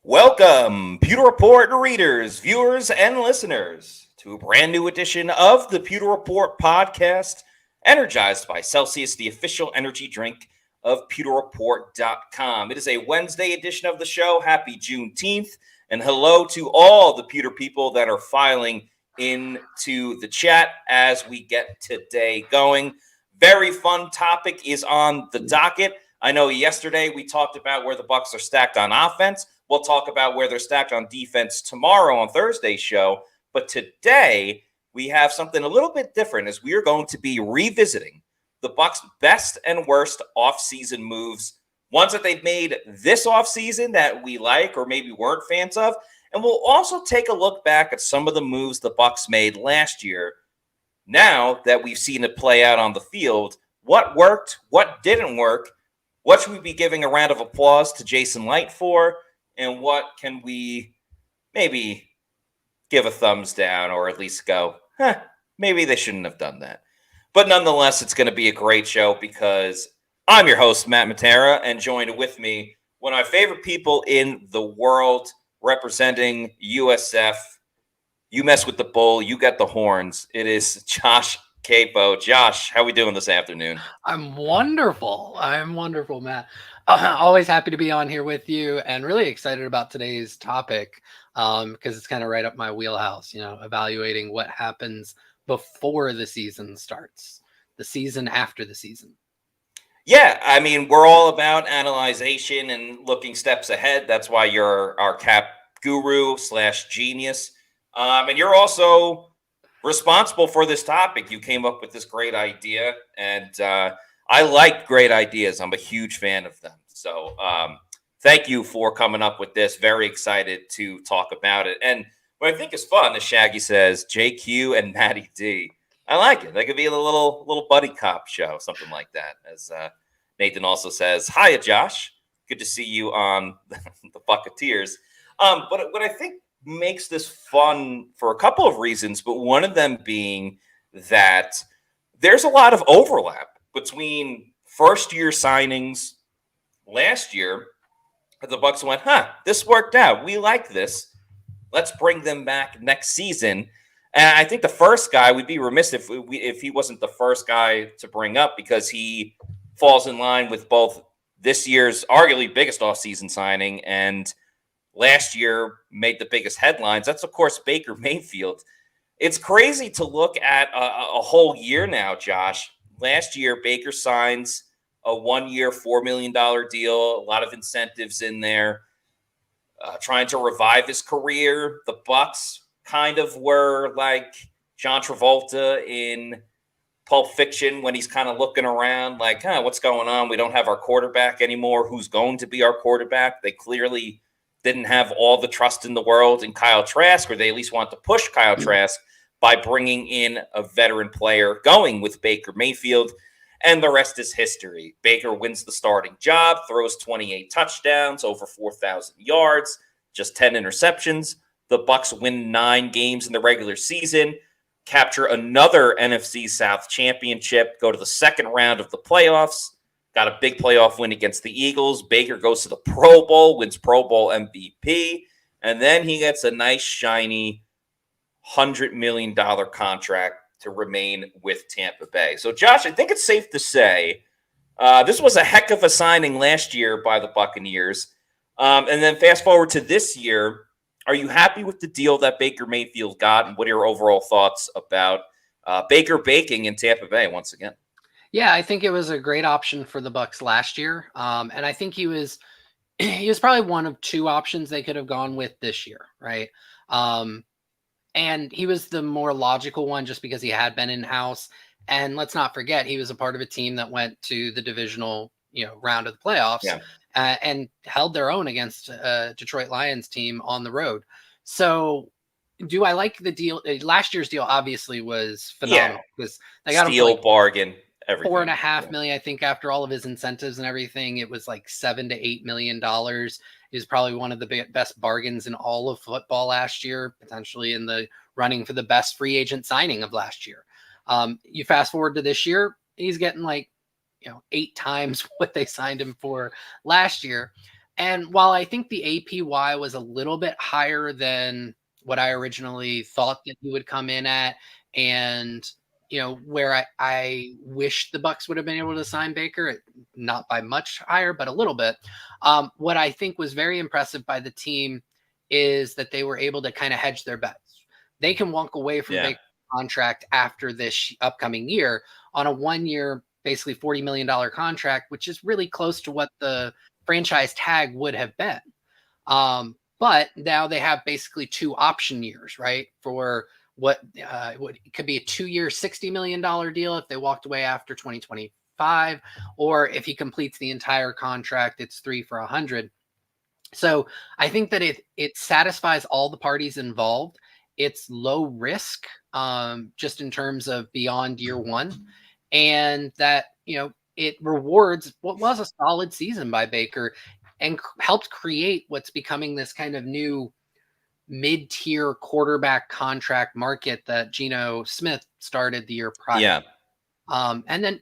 Welcome, Pewter Report readers, viewers, and listeners, to a brand new edition of the Pewter Report podcast, energized by Celsius, the official energy drink of pewterreport.com. It is a Wednesday edition of the show. Happy Juneteenth, and hello to all the Pewter people that are filing into the chat as we get today going. Very fun topic is on the docket. I know yesterday we talked about where the Bucs are stacked on offense. We'll talk about where they're stacked on defense tomorrow on Thursday's show. But today, we have something a little bit different as we are going to be revisiting the Bucs' best and worst offseason moves, ones that they've made this offseason that we like or maybe weren't fans of. And we'll also take a look back at some of the moves the Bucs made last year. Now that we've seen it play out on the field, what worked, what didn't work, what should we be giving a round of applause to Jason Light for? And what can we maybe give a thumbs down or at least go, maybe they shouldn't have done that. But nonetheless, it's going to be a great show because I'm your host, Matt Matera, and joined with me, one of my favorite people in the world representing USF. You mess with the bull, you got the horns. It is Josh Capo. Josh, how we doing this afternoon? I'm wonderful, Matt. Always happy to be on here with you and really excited about today's topic because it's kind of right up my wheelhouse, evaluating what happens before the season starts, the season after the season. Yeah, I mean, we're all about analyzation and looking steps ahead. That's why you're our cap guru / genius. And you're also responsible for this topic. You came up with this great idea, and I like great ideas. I'm a huge fan of them. So thank you for coming up with this. Very excited to talk about it. And what I think is fun, as Shaggy says, JQ and Matty D. I like it. That could be a little buddy cop show, something like that. As Nathan also says, hiya, Josh. Good to see you on the Buccaneers. But what I think makes this fun for a couple of reasons, but one of them being that there's a lot of overlap between first-year signings last year. The Bucs went, this worked out. We like this. Let's bring them back next season. And I think the first guy, we'd be remiss if he wasn't the first guy to bring up because he falls in line with both this year's arguably biggest offseason signing and last year made the biggest headlines. That's, of course, Baker Mayfield. It's crazy to look at a whole year now, Josh. Last year, Baker signs a 1-year, $4 million deal, a lot of incentives in there, trying to revive his career. The Bucs kind of were like John Travolta in Pulp Fiction when he's kind of looking around like, what's going on? We don't have our quarterback anymore. Who's going to be our quarterback? They clearly didn't have all the trust in the world in Kyle Trask, or they at least want to push Kyle Trask by bringing in a veteran player, going with Baker Mayfield, and the rest is history. Baker wins the starting job, throws 28 touchdowns, over 4,000 yards, just 10 interceptions. The Bucs win 9 games in the regular season, capture another NFC South championship, go to the second round of the playoffs, got a big playoff win against the Eagles. Baker goes to the Pro Bowl, wins Pro Bowl MVP, and then he gets a nice, shiny $100 million contract to remain with Tampa Bay. So, Josh, I think it's safe to say this was a heck of a signing last year by the Buccaneers. And then fast forward to this year, are you happy with the deal that Baker Mayfield got, and what are your overall thoughts about Baker baking in Tampa Bay once again? Yeah, I think it was a great option for the Bucs last year, and I think he was probably one of 2 options they could have gone with this year, right? And he was the more logical one just because he had been in-house. And let's not forget, he was a part of a team that went to the divisional, round of the playoffs and held their own against a Detroit Lions team on the road. So do I like the deal? Last year's deal obviously was phenomenal because they got steal bargain. Everything. $4.5 million, I think, after all of his incentives and everything. It was like $7 to $8 million. It was probably one of the best bargains in all of football last year, potentially in the running for the best free agent signing of last year. You fast forward to this year, he's getting 8 times what they signed him for last year. And while I think the APY was a little bit higher than what I originally thought that he would come in at, and where I wish the Bucks would have been able to sign Baker, not by much higher, but a little bit. What I think was very impressive by the team is that they were able to kind of hedge their bets. They can walk away from Yeah. Baker's contract after this upcoming year on a 1 year, basically $40 million contract, which is really close to what the franchise tag would have been. But now they have basically 2 option years, right? For what it could be a 2 year, $60 million deal if they walked away after 2025, or if he completes the entire contract, it's 3 for 100. So I think that it satisfies all the parties involved. It's low risk, just in terms of beyond year one, and that it rewards what was a solid season by Baker and helped create what's becoming this kind of new mid-tier quarterback contract market that Geno Smith started the year prior. Yeah. And then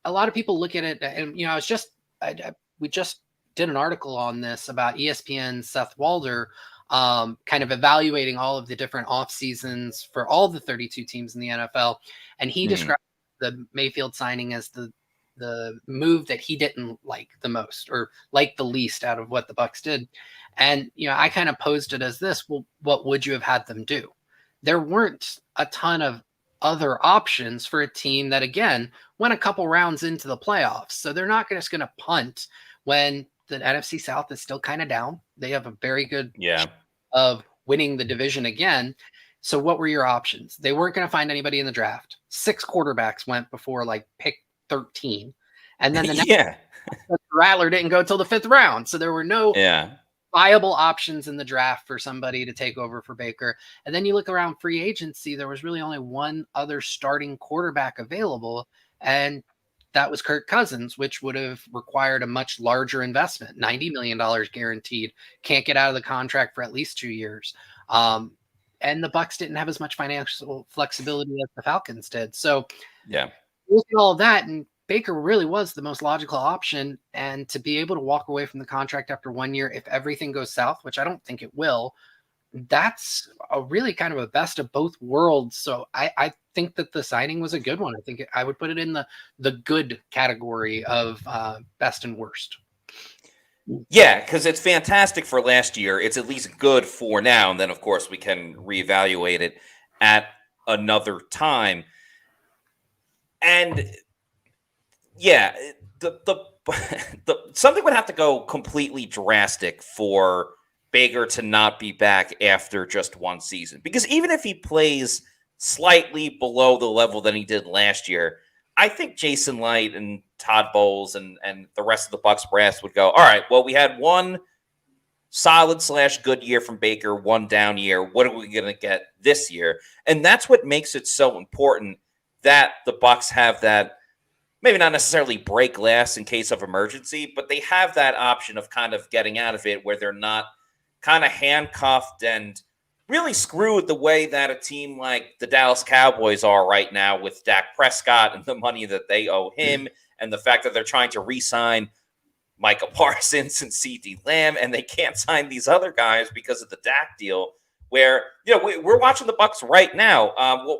a lot of people look at it, and we just did an article on this about ESPN's Seth Walder, kind of evaluating all of the different off seasons for all the 32 teams in the NFL, and he described the Mayfield signing as the move that he didn't like the most, or like the least out of what the Bucs did. And I kind of posed it as this: well, what would you have had them do? There weren't a ton of other options for a team that, again, went a couple rounds into the playoffs, so they're not just going to punt when the NFC South is still kind of down. They have a very good of winning the division again. So what were your options? They weren't going to find anybody in the draft. 6 quarterbacks went before pick 13. And then the next Rattler didn't go till the 5th round. So there were no viable options in the draft for somebody to take over for Baker. And then you look around free agency, there was really only one other starting quarterback available, and that was Kirk Cousins, which would have required a much larger investment, $90 million guaranteed. Can't get out of the contract for at least 2 years. And the Bucs didn't have as much financial flexibility as the Falcons did. So look at all of that, and Baker really was the most logical option. And to be able to walk away from the contract after 1 year, if everything goes south, which I don't think it will, that's a really kind of a best of both worlds. So I think that the signing was a good one. I think I would put it in the good category of best and worst. Yeah, because it's fantastic for last year. It's at least good for now. And then, of course, we can reevaluate it at another time. And yeah, the something would have to go completely drastic for Baker to not be back after just one season. Because even if he plays slightly below the level that he did last year, I think Jason Light and Todd Bowles and the rest of the Bucs brass would go, all right, well, we had one solid / good year from Baker, one down year. What are we going to get this year? And that's what makes it so important that the Bucs have that, maybe not necessarily break glass in case of emergency, but they have that option of kind of getting out of it where they're not kind of handcuffed and really screwed the way that a team like the Dallas Cowboys are right now with Dak Prescott and the money that they owe him, and the fact that they're trying to re-sign Micah Parsons and CeeDee Lamb, and they can't sign these other guys because of the Dak deal, where we're watching the Bucs right now.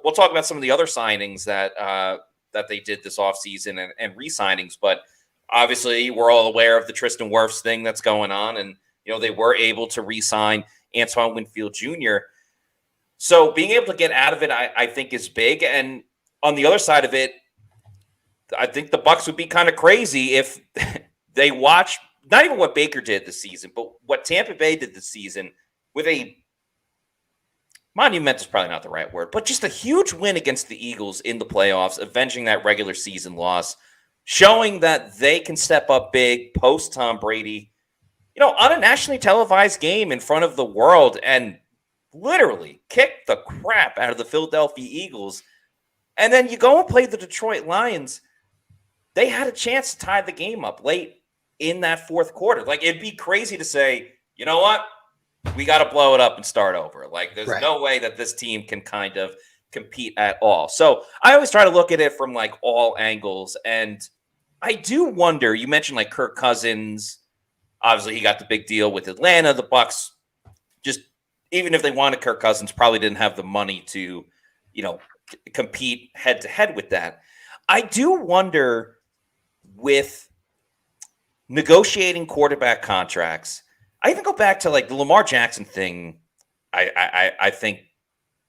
We'll talk about some of the other signings that they did this offseason and re-signings, but obviously we're all aware of the Tristan Wirfs thing that's going on, and they were able to re-sign Antoine Winfield Jr. So being able to get out of it, I think, is big. And on the other side of it, I think the Bucs would be kind of crazy if they watch not even what Baker did this season, but what Tampa Bay did this season with a monumental is probably not the right word, but just a huge win against the Eagles in the playoffs, avenging that regular season loss, showing that they can step up big post Tom Brady, on a nationally televised game in front of the world, and literally kick the crap out of the Philadelphia Eagles. And then you go and play the Detroit Lions. They had a chance to tie the game up late in that fourth quarter. It'd be crazy to say, you know what? We got to blow it up and start over. There's no way that this team can kind of compete at all. So I always try to look at it from all angles. And I do wonder, you mentioned Kirk Cousins. Obviously, he got the big deal with Atlanta. The Bucs, just even if they wanted Kirk Cousins, probably didn't have the money to, compete head to head with that. I do wonder with negotiating quarterback contracts. I even go back to like the Lamar Jackson thing. I think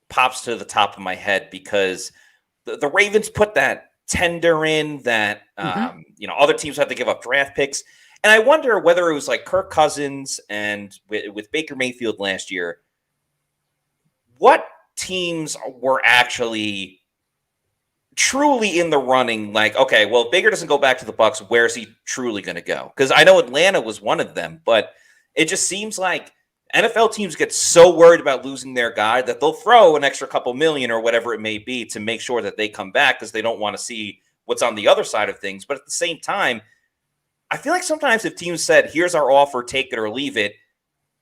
pops to the top of my head because the Ravens put that tender in that other teams have to give up draft picks, and I wonder whether it was like Kirk Cousins and with Baker Mayfield last year, what teams were actually truly in the running, like, okay, well, if Baker doesn't go back to the Bucs, where's he truly going to go? Because I know Atlanta was one of them, but it just seems like NFL teams get so worried about losing their guy that they'll throw an extra couple million or whatever it may be to make sure that they come back because they don't want to see what's on the other side of things. But at the same time, I feel like sometimes if teams said, here's our offer, take it or leave it,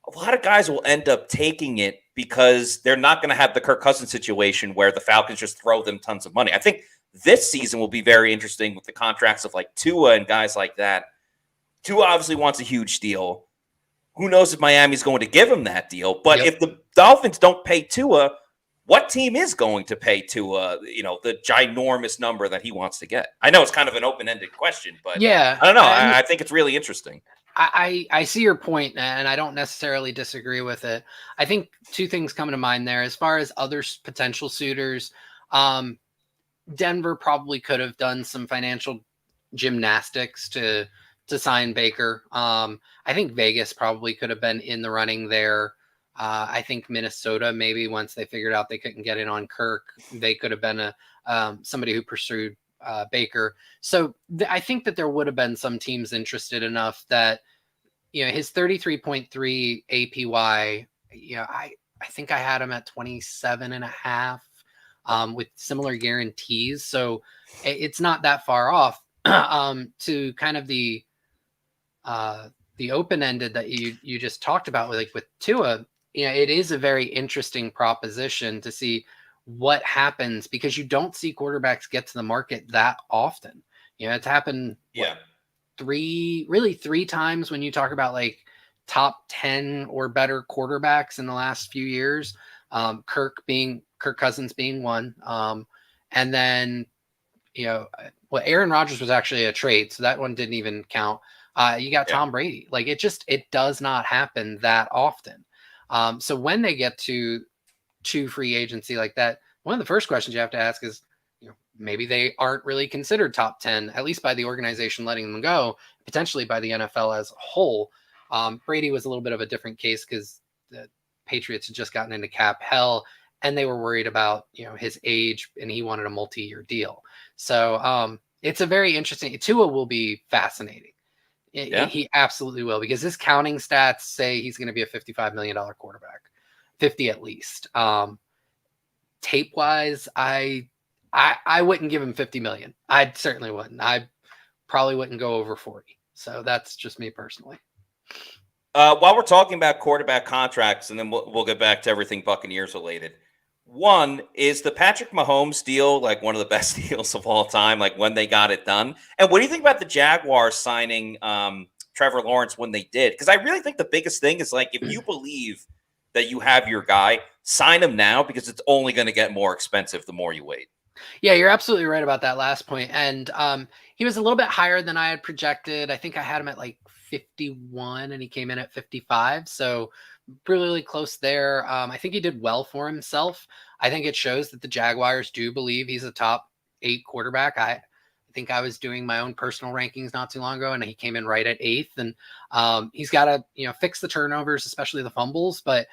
a lot of guys will end up taking it because they're not going to have the Kirk Cousins situation where the Falcons just throw them tons of money. I think this season will be very interesting with the contracts of like Tua and guys like that. Tua obviously wants a huge deal. Who knows if Miami's going to give him that deal? But if the Dolphins don't pay Tua, what team is going to pay Tua, the ginormous number that he wants to get? I know it's kind of an open-ended question, but I don't know. I think it's really interesting. I see your point, and I don't necessarily disagree with it. I think two things come to mind there. As far as other potential suitors, Denver probably could have done some financial gymnastics to sign Baker. I think Vegas probably could have been in the running there. I think Minnesota, maybe once they figured out they couldn't get in on Kirk, they could have been somebody who pursued Baker. So I think that there would have been some teams interested enough that, his 33.3 APY, I think I had him at 27.5 with similar guarantees. So it's not that far off to kind of the open-ended that you just talked about with Tua. It is a very interesting proposition to see what happens because you don't see quarterbacks get to the market that often. It's happened three times when you talk about like top 10 or better quarterbacks in the last few years. Kirk Cousins being one. And then, Aaron Rodgers was actually a trade, so that one didn't even count. You got Tom Brady. Like it does not happen that often. So when they get to free agency like that, one of the first questions you have to ask is, maybe they aren't really considered top 10, at least by the organization letting them go, potentially by the NFL as a whole. Brady was a little bit of a different case because the Patriots had just gotten into cap hell and they were worried about, his age and he wanted a multi-year deal. So it's a very interesting, Tua will be fascinating. He absolutely will, because his counting stats say he's going to be a $55 million quarterback, 50 at least. Tape wise, I wouldn't give him 50 million. I certainly wouldn't. I probably wouldn't go over 40. So that's just me personally. While we're talking about quarterback contracts, and then we'll get back to everything Buccaneers related. One, is the Patrick Mahomes deal like one of the best deals of all time, like when they got it done? And what do you think about the Jaguars signing Trevor Lawrence when they did? Because I really think the biggest thing is like, if you believe that you have your guy, sign him now, because it's only going to get more expensive the more you wait. Yeah, you're absolutely right about that last point. And he was a little bit higher than I had projected. I think I had him at like 51 and he came in at 55. So really close there. I think he did well for himself. I think it shows that the Jaguars do believe he's a top 8 quarterback. I think I was doing my own personal rankings not too long ago, and he came in right at 8th. And he's got to, fix the turnovers, especially the fumbles, but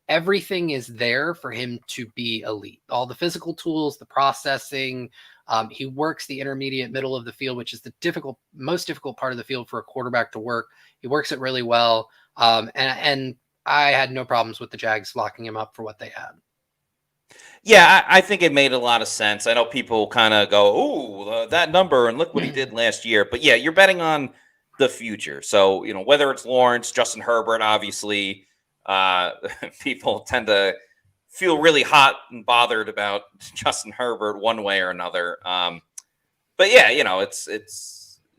everything is there for him to be elite. All the physical tools, the processing. He works the intermediate middle of the field, which is the most difficult part of the field for a quarterback to work. He works it really well. And I had no problems with the Jags locking him up for what they had. Yeah, I think it made a lot of sense. I know people kind of go, "Oh, that number," and look what he did last year. But yeah, you're betting on the future. So, whether it's Lawrence, Justin Herbert, obviously, people tend to feel really hot and bothered about Justin Herbert one way or another. But yeah,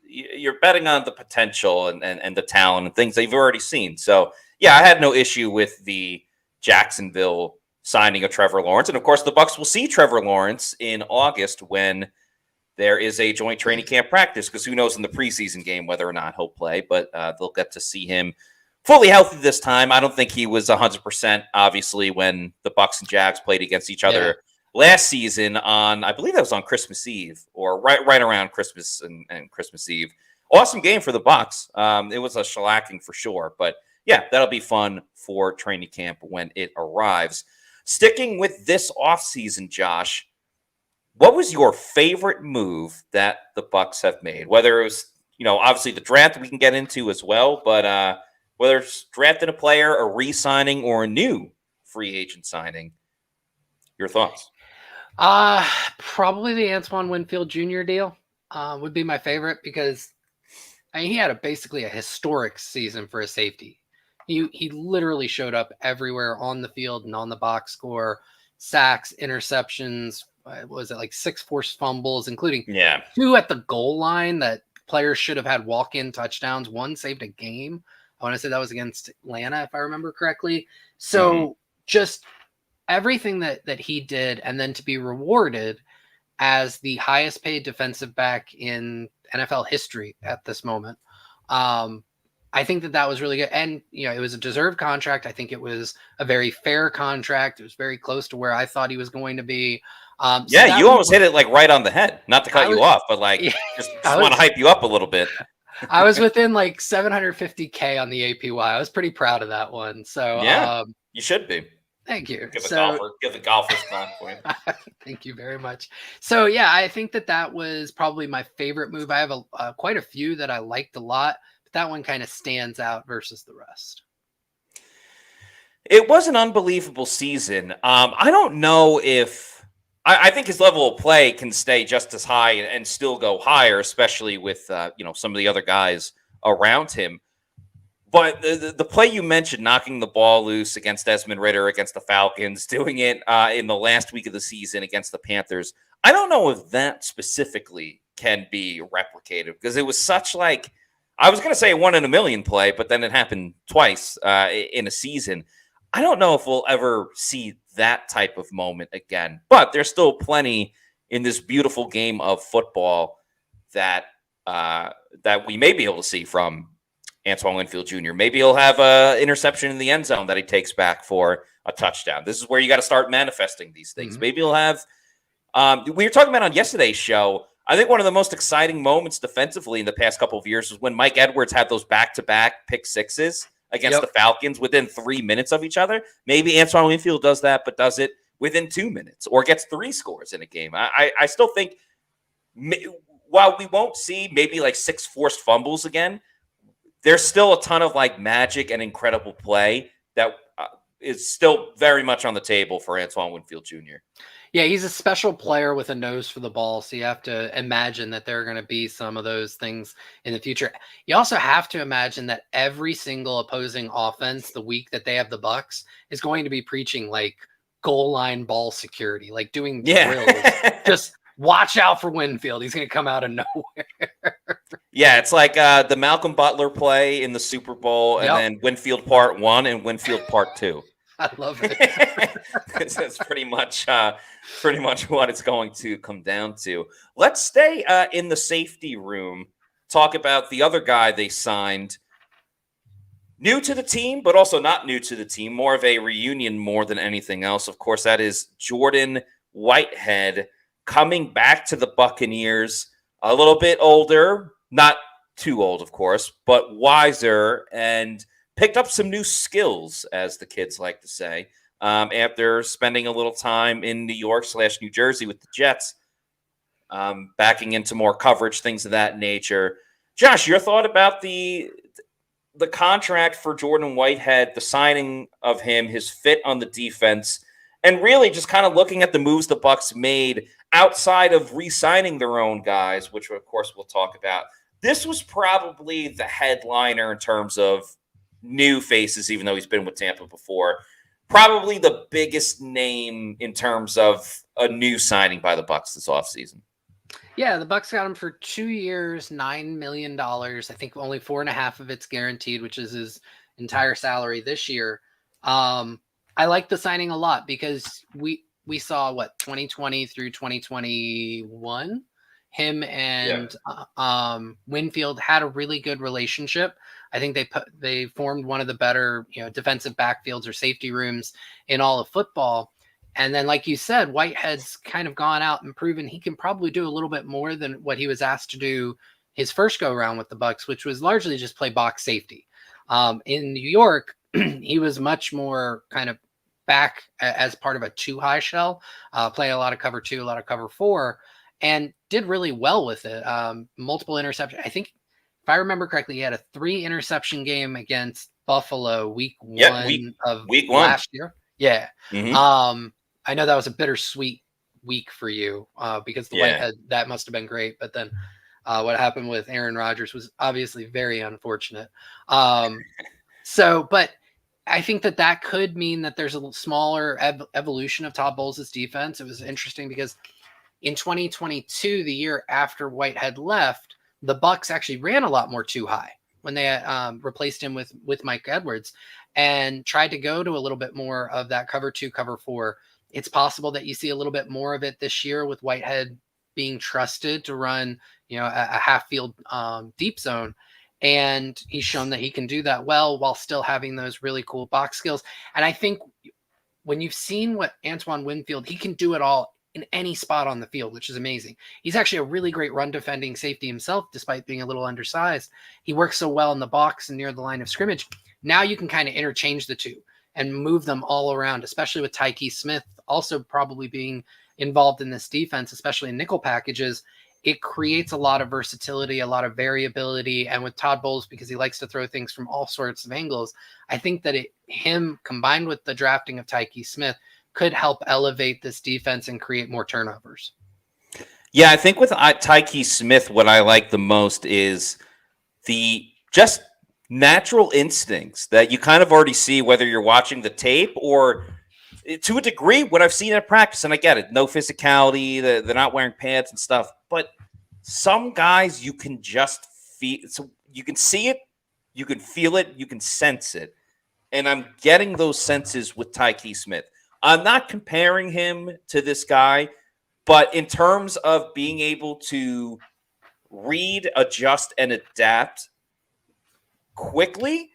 you're betting on the potential and the talent and things they've already seen. So yeah, I had no issue with the Jacksonville signing of Trevor Lawrence, and of course the Bucs will see Trevor Lawrence in August when there is a joint training camp practice, because who knows in the preseason game whether or not he'll play, but they'll get to see him fully healthy this time. I don't think he was 100%, obviously, when the Bucs and Jags played against each other last season on, I believe that was on Christmas Eve, or right around Christmas and Christmas Eve. Awesome game for the Bucs. It was a shellacking for sure, but yeah, that'll be fun for training camp when it arrives. Sticking with this offseason, Josh, what was your favorite move that the Bucs have made? Whether it was, obviously the draft we can get into as well, but whether it's drafting a player, a re-signing, or a new free agent signing, your thoughts? Probably the Antoine Winfield Jr. deal would be my favorite, because he had basically a historic season for a safety. He literally showed up everywhere on the field and on the box score, sacks, interceptions. Was it like 6 forced fumbles, including 2 at the goal line that players should have had walk-in touchdowns. 1 saved a game. I want to say that was against Atlanta, if I remember correctly. So just everything that he did, and then to be rewarded as the highest paid defensive back in NFL history at this moment. I think that was really good. And, it was a deserved contract. I think it was a very fair contract. It was very close to where I thought he was going to be. You almost hit it like right on the head. Not to cut you off, but just want to hype you up a little bit. I was within like $750K on the APY. I was pretty proud of that one. So you should be. Thank you. Give the golfers time for you. Thank you very much. So yeah, I think that was probably my favorite move. I have quite a few that I liked a lot, but that one kind of stands out versus the rest. It was an unbelievable season. I don't know if I think his level of play can stay just as high and still go higher, especially with some of the other guys around him. But the play you mentioned, knocking the ball loose against Desmond Ridder, against the Falcons, doing it in the last week of the season against the Panthers, I don't know if that specifically can be replicated, because it was such I was going to say a 1 in a million play, but then it happened twice in a season. I don't know if we'll ever see that type of moment again, but there's still plenty in this beautiful game of football that we may be able to see from Antoine Winfield Jr. Maybe he'll have an interception in the end zone that he takes back for a touchdown. This is where you got to start manifesting these things. Maybe he'll have we were talking about on yesterday's show, I think one of the most exciting moments defensively in the past couple of years was when Mike Edwards had those back-to-back pick sixes against the Falcons within 3 minutes of each other. Maybe Antoine Winfield does that, but does it within 2 minutes or gets 3 scores in a game. I still think, while we won't see maybe 6 forced fumbles again, there's still a ton of magic and incredible play that is still very much on the table for Antoine Winfield Jr. Yeah, he's a special player with a nose for the ball, so you have to imagine that there are going to be some of those things in the future. You also have to imagine that every single opposing offense, the week that they have the Bucs, is going to be preaching goal line ball security, doing drills. Just watch out for Winfield. He's going to come out of nowhere. Yeah, it's like the Malcolm Butler play in the Super Bowl, and then Winfield Part 1 and Winfield Part 2. I love it. That's pretty much what it's going to come down to. Let's stay in the safety room. Talk about the other guy they signed. New to the team, but also not new to the team. More of a reunion more than anything else. Of course, that is Jordan Whitehead coming back to the Buccaneers. A little bit older, not too old, of course, but wiser, and picked up some new skills, as the kids like to say, after spending a little time in New York / New Jersey with the Jets, backing into more coverage, things of that nature. Josh, your thought about the contract for Jordan Whitehead, the signing of him, his fit on the defense, and really just kind of looking at the moves the Bucs made outside of re-signing their own guys, which of course we'll talk about. This was probably the headliner in terms of new faces, even though he's been with Tampa before. Probably the biggest name in terms of a new signing by the Bucs this offseason. Yeah, the Bucs got him for 2 years, $9 million. I think only 4.5 of it's guaranteed, which is his entire salary this year. I like the signing a lot because we saw what 2020 through 2021, him and Winfield had a really good relationship. I think they formed one of the better defensive backfields or safety rooms in all of football. And then, like you said, Whitehead's kind of gone out and proven he can probably do a little bit more than what he was asked to do his first go around with the Bucs, which was largely just play box safety. In New York, he was much more kind of back as part of a too high shell, play a lot of cover 2, a lot of cover 4, and did really well with it. Multiple interceptions. I think, if I remember correctly, he had a 3 interception game against Buffalo week 1 of week 1 last year. Yeah. Mm-hmm. I know that was a bittersweet week for you because the Whitehead, that must have been great. But then what happened with Aaron Rodgers was obviously very unfortunate. But I think that could mean that there's a smaller evolution of Todd Bowles' defense. It was interesting because in 2022, the year after Whitehead left, the Bucs actually ran a lot more too high when they replaced him with Mike Edwards and tried to go to a little bit more of that cover 2, cover 4. It's possible that you see a little bit more of it this year with Whitehead being trusted to run, a half field deep zone. And he's shown that he can do that well while still having those really cool box skills. And I think when you've seen what Antoine Winfield, he can do it all in any spot on the field, which is amazing. He's actually a really great run defending safety himself, despite being a little undersized. He works so well in the box and near the line of scrimmage. Now you can kind of interchange the two and move them all around, especially with Tyke Smith also probably being involved in this defense, especially in nickel packages. It creates a lot of versatility, a lot of variability. And with Todd Bowles, because he likes to throw things from all sorts of angles, I think that him combined with the drafting of Tyke Smith could help elevate this defense and create more turnovers. Yeah, I think with Tyke Smith, what I like the most is the just natural instincts that you kind of already see, whether you're watching the tape or to a degree what I've seen at practice. And I get it, no physicality, they're not wearing pads and stuff, but some guys you can just feel, so you can see it, you can feel it, you can sense it. And I'm getting those senses with Tyke Smith. I'm not comparing him to this guy, but in terms of being able to read, adjust, and adapt quickly,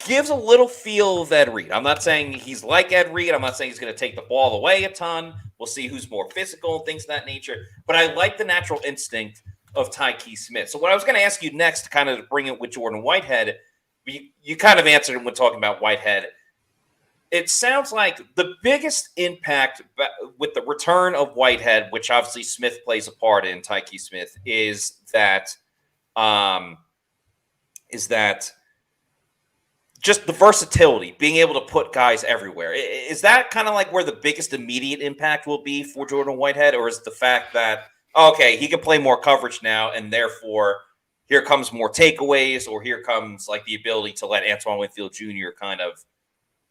gives a little feel of Ed Reed. I'm not saying he's like Ed Reed. I'm not saying he's going to take the ball away a ton. We'll see who's more physical and things of that nature. But I like the natural instinct of Tyke Smith. So what I was going to ask you next, kind of to bring it with Jordan Whitehead, you kind of answered it when talking about Whitehead. It sounds like the biggest impact with the return of Whitehead, which obviously Smith plays a part in, Tyke Smith, is that just the versatility, being able to put guys everywhere. Is that kind of like where the biggest immediate impact will be for Jordan Whitehead? Or is it the fact that, okay, he can play more coverage now, and therefore here comes more takeaways, or here comes like the ability to let Antoine Winfield Jr. kind of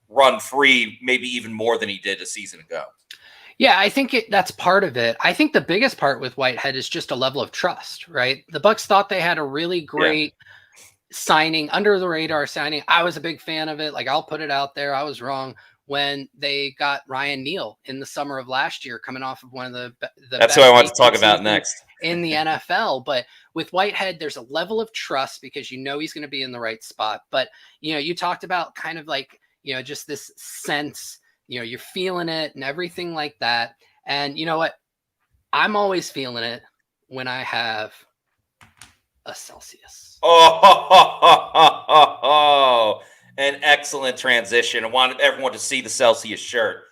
run free, maybe even more than he did a season ago? Yeah, I think that's part of it. I think the biggest part with Whitehead is just a level of trust, right? The Bucs thought they had a really great signing, under the radar signing. I was a big fan of it. Like, I'll put it out there. I was wrong when they got Ryan Neal in the summer of last year, coming off of one of the That's what I want to talk about next in the NFL. But with Whitehead, there's a level of trust because he's going to be in the right spot. But, you talked about kind of like, just this sense, you're feeling it and everything like that. And you know what? I'm always feeling it when I have a Celsius. Oh, an excellent transition. I wanted everyone to see the Celsius shirt.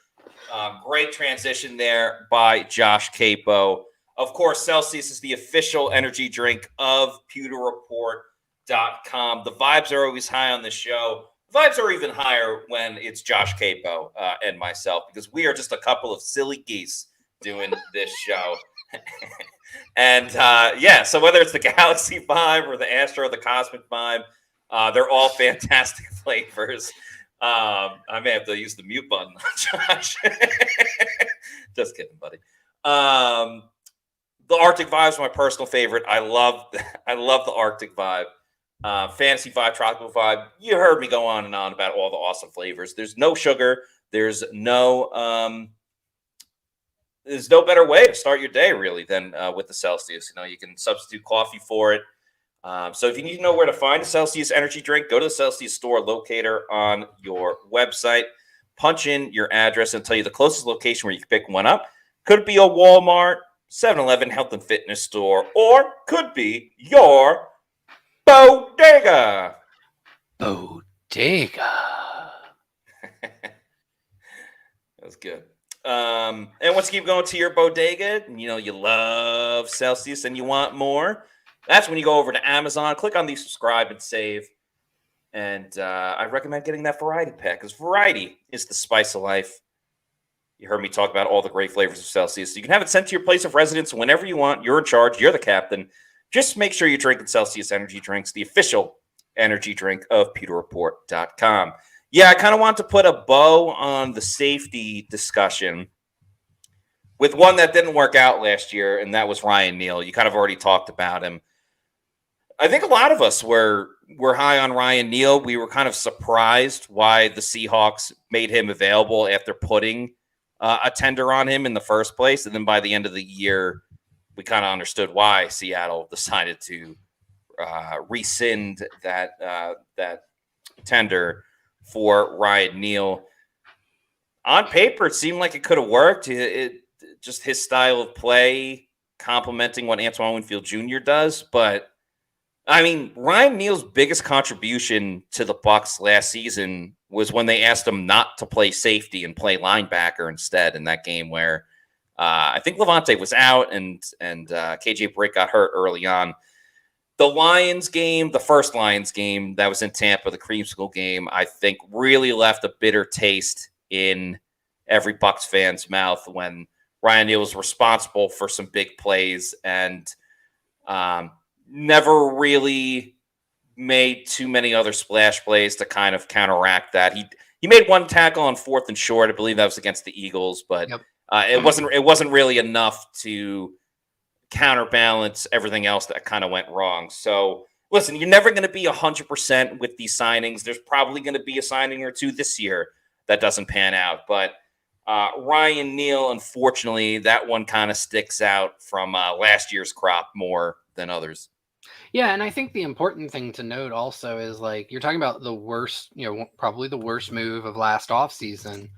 Great transition there by Josh Capo. Of course, Celsius is the official energy drink of pewterreport.com. The vibes are always high on the show. The vibes are even higher when it's Josh Capo and myself, because we are just a couple of silly geese doing this show. And so whether it's the Galaxy vibe or the Astro or the Cosmic vibe, they're all fantastic flavors. I may have to use the mute button, Josh. Just kidding, buddy. the Arctic Vibe is my personal favorite. I love the Arctic Vibe. Fantasy Vibe, Tropical Vibe. You heard me go on and on about all the awesome flavors. There's no sugar. There's no better way to start your day really than with the Celsius. You can substitute coffee for it. So if you need to know where to find a Celsius energy drink, go to the Celsius store locator on your website. Punch in your address and tell you the closest location where you can pick one up. Could be a Walmart, 7-Eleven, health and fitness store, or could be your bodega. Bodega. That was good. And once you keep going to your bodega, you love Celsius and you want more. That's when you go over to Amazon, click on the subscribe and save. And I recommend getting that variety pack because variety is the spice of life. You heard me talk about all the great flavors of Celsius. You can have it sent to your place of residence whenever you want. You're in charge. You're the captain. Just make sure you're drinking Celsius energy drinks, the official energy drink of PewterReport.com. Yeah, I kind of want to put a bow on the safety discussion with one that didn't work out last year, and that was Ryan Neal. You kind of already talked about him. I think a lot of us were high on Ryan Neal. We were kind of surprised why the Seahawks made him available after putting a tender on him in the first place. And then by the end of the year, we kind of understood why Seattle decided to rescind that tender for Ryan Neal. On paper, it seemed like it could have worked. It just his style of play complementing what Antoine Winfield Jr. does. But, I mean, Ryan Neal's biggest contribution to the Bucs last season was when they asked him not to play safety and play linebacker instead in that game where I think Levante was out and KJ Britt got hurt early on. The first Lions game that was in Tampa, the Creamsicle game, I think really left a bitter taste in every Bucs fan's mouth when Ryan Neal was responsible for some big plays and never really made too many other splash plays to kind of counteract that. He made one tackle on 4th and short. I believe that was against the Eagles, but Yep. It wasn't really enough to counterbalance everything else that kind of went wrong. So listen, you're never going to be 100% with these signings. There's probably going to be a signing or two this year that doesn't pan out, but Ryan Neal, unfortunately, that one kind of sticks out from last year's crop more than others. Yeah, and I think the important thing to note also is like you're talking about the worst, probably the worst move of last offseason,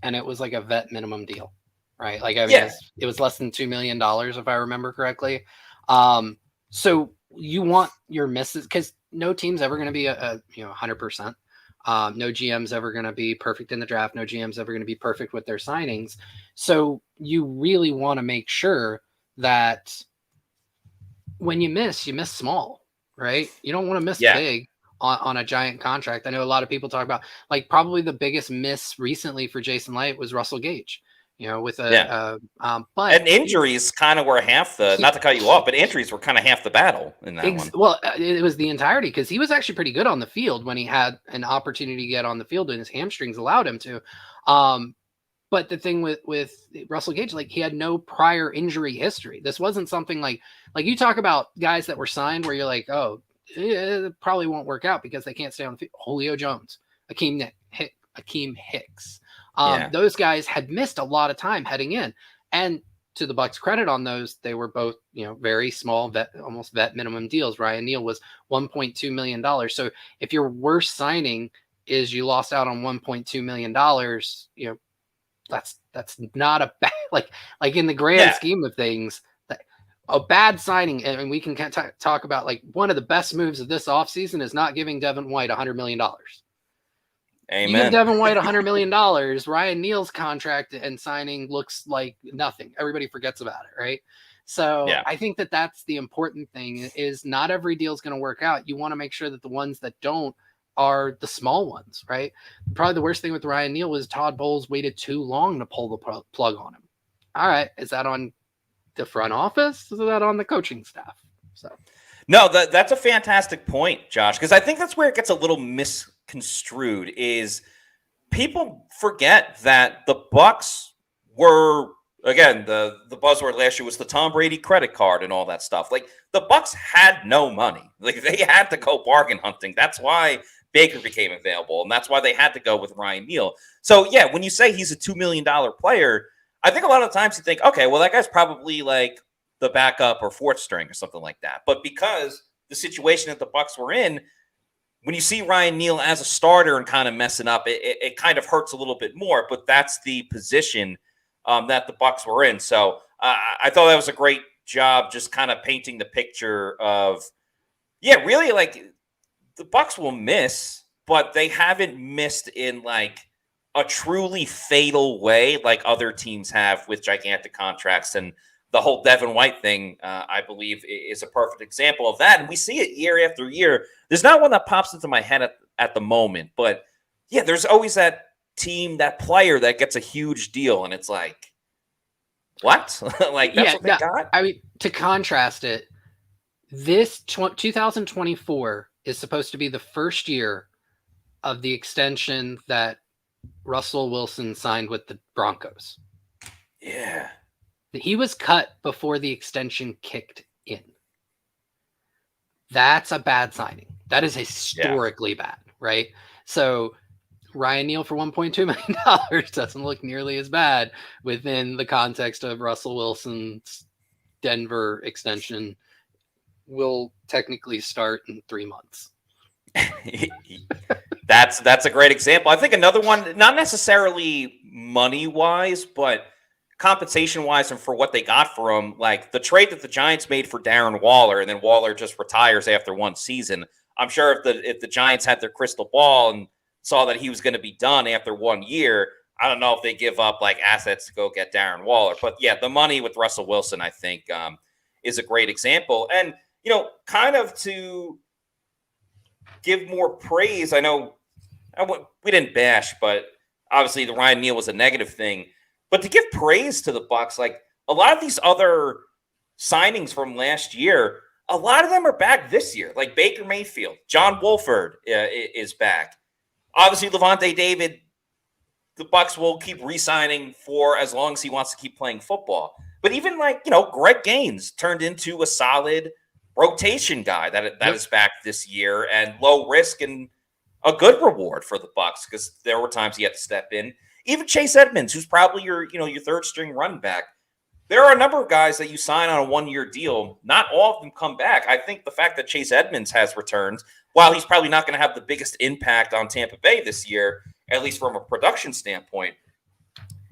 and it was like a vet minimum deal, right? Like I mean, it was less than $2 million if I remember correctly. So you want your misses because no team's ever going to be a 100%. No GM's ever going to be perfect in the draft. No GM's ever going to be perfect with their signings. So you really want to make sure that when you miss small, right? You don't want to miss big on a giant contract. I know a lot of people talk about like probably the biggest miss recently for Jason Light was Russell Gage, with but and injuries kind of were half not to cut you off, but injuries were kind of half the battle in that one. Well, it was the entirety because he was actually pretty good on the field when he had an opportunity to get on the field and his hamstrings allowed him to. But the thing with Russell Gage, like he had no prior injury history. This wasn't something like you talk about guys that were signed where you're like, oh, it probably won't work out because they can't stay on the field. Julio Jones, Akeem Hicks. Those guys had missed a lot of time heading in. And to the Bucs' credit on those, they were both, very small almost vet minimum deals. Ryan Neal was $1.2 million. So if your worst signing is you lost out on $1.2 million, that's not a bad, like in the grand scheme of things, a bad signing. And we can talk about like one of the best moves of this offseason is not giving Devin White $100 million. Amen. You give Devin White $100 million, Ryan Neal's contract and signing looks like nothing. Everybody forgets about it, right? So I think that's the important thing is not every deal is going to work out. You want to make sure that the ones that don't are the small ones, right? Probably the worst thing with Ryan Neal was Todd Bowles waited too long to pull the plug on him. All right, is that on the front office? Is that on the coaching staff? So, no, that's a fantastic point, Josh, because I think that's where it gets a little misconstrued. Is people forget that the Bucs were again, the buzzword last year was the Tom Brady credit card and all that stuff. Like the Bucs had no money. Like they had to go bargain hunting. That's why Baker became available, and that's why they had to go with Ryan Neal. So yeah, when you say he's a $2 million player, I think a lot of times you think, okay, well that guy's probably like the backup or fourth string or something like that. But because the situation that the Bucs were in, when you see Ryan Neal as a starter and kind of messing up, it kind of hurts a little bit more. But that's the position that the Bucs were in. So I thought that was a great job, just kind of painting the picture of, yeah, really like the Bucs will miss, but they haven't missed in like a truly fatal way like other teams have with gigantic contracts. And the whole Devin White thing, I believe, is a perfect example of that. And we see it year after year. There's not one that pops into my head at the moment, but yeah, there's always that team, that player that gets a huge deal, and it's like, what? Like that's what they got? I mean, to contrast it, this 2024 is supposed to be the first year of the extension that Russell Wilson signed with the Broncos. Yeah. He was cut before the extension kicked in. That's a bad signing. That is historically bad, right? So Ryan Neal for $1.2 million doesn't look nearly as bad within the context of Russell Wilson's Denver extension. Will technically start in 3 months. That's a great example. I think another one, not necessarily money-wise, but compensation-wise and for what they got for him, like the trade that the Giants made for Darren Waller, and then Waller just retires after one season. I'm sure if the Giants had their crystal ball and saw that he was going to be done after 1 year, I don't know if they give up like assets to go get Darren Waller. But yeah, the money with Russell Wilson, I think, is a great example. And, you know, kind of to give more praise, I know we didn't bash, but obviously the Ryan Neal was a negative thing. But to give praise to the Bucs, like a lot of these other signings from last year, a lot of them are back this year. Like Baker Mayfield, John Wolford is back. Obviously, Levante David, the Bucs will keep re-signing for as long as he wants to keep playing football. But even like, you know, Greg Gaines turned into a solid rotation guy that is back this year, and low risk and a good reward for the Bucs because there were times he had to step in. Even Chase Edmonds, who's probably your third string running back. There are a number of guys that you sign on a 1-year deal. Not all of them come back. I think the fact that Chase Edmonds has returned, while he's probably not going to have the biggest impact on Tampa Bay this year, at least from a production standpoint.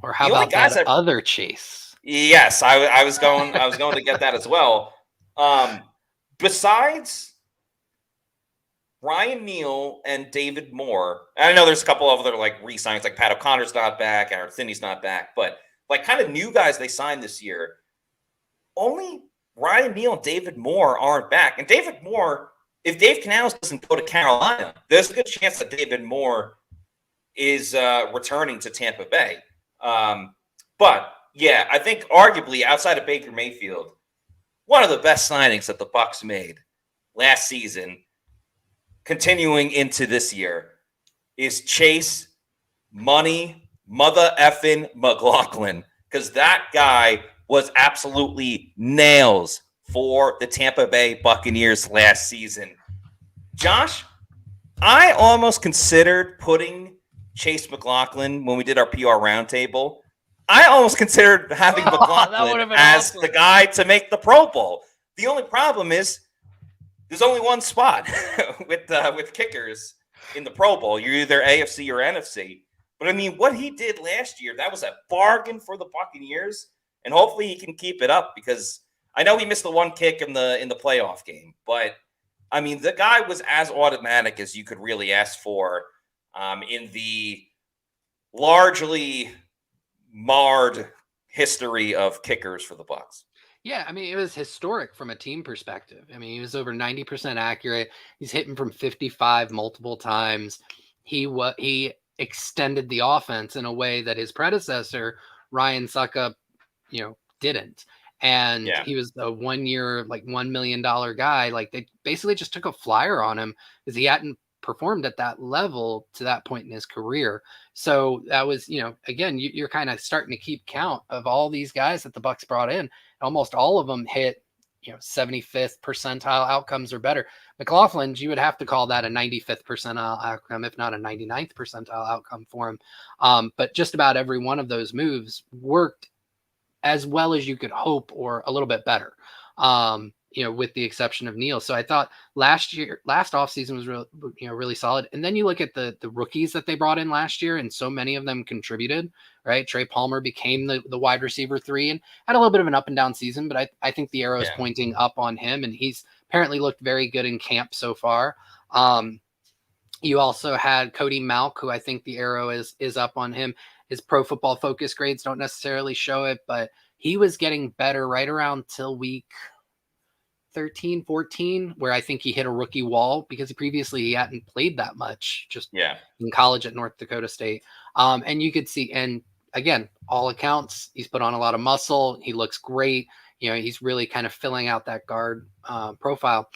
Or how about that other Chase? Yes, I was going to get that as well. Besides Ryan Neal and David Moore, I know there's a couple of other like re-signs, like Pat O'Connor's not back, Aaron Thinney's not back, but like kind of new guys they signed this year. Only Ryan Neal and David Moore aren't back. And David Moore, if Dave Canales doesn't go to Carolina, there's a good chance that David Moore is returning to Tampa Bay. But yeah, I think arguably outside of Baker Mayfield, one of the best signings that the Bucs made last season, continuing into this year, is Chase Money Mother effing McLaughlin, because that guy was absolutely nails for the Tampa Bay Buccaneers last season. Josh, I almost considered putting Chase McLaughlin when we did our PR roundtable. I almost considered having McLaughlin as the guy to make the Pro Bowl. The only problem is there's only one spot with kickers in the Pro Bowl. You're either AFC or NFC. But I mean, what he did last year, that was a bargain for the Buccaneers, and hopefully he can keep it up because I know he missed the one kick in the playoff game. But I mean, the guy was as automatic as you could really ask for in the largely marred history of kickers for the Bucs. Yeah, I mean, it was historic from a team perspective. I mean, he was over 90% accurate. He's hitting from 55 multiple times. He extended the offense in a way that his predecessor, Ryan Suckup, didn't. And he was a 1 year, like $1 million guy. Like they basically just took a flyer on him because he hadn't performed at that level to that point in his career. So that was, again, you're kind of starting to keep count of all these guys that the Bucs brought in. Almost all of them hit, 75th percentile outcomes or better. McLaughlin's, you would have to call that a 95th percentile outcome, if not a 99th percentile outcome for him. But just about every one of those moves worked as well as you could hope, or a little bit better, with the exception of Neal. So I thought last offseason was really solid. And then you look at the rookies that they brought in last year, and so many of them contributed, right? Trey Palmer became the wide receiver 3 and had a little bit of an up and down season, but I think the arrow is pointing up on him, and he's apparently looked very good in camp so far. You also had Cody Malk, who I think the arrow is up on him. His Pro Football Focus grades don't necessarily show it, but he was getting better right around till week 13, 14, where I think he hit a rookie wall, because previously he hadn't played that much just in college at North Dakota State. And you could see, and again, all accounts, he's put on a lot of muscle. He looks great. He's really kind of filling out that guard profile.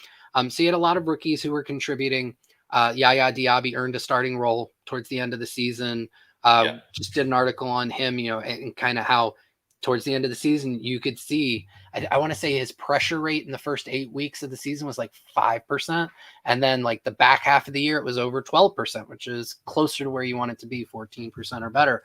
So you had a lot of rookies who were contributing. Yaya Diaby earned a starting role towards the end of the season. Just did an article on him, and kind of how towards the end of the season, you could see, I want to say his pressure rate in the first 8 weeks of the season was like 5%. And then like the back half of the year, it was over 12%, which is closer to where you want it to be, 14% or better.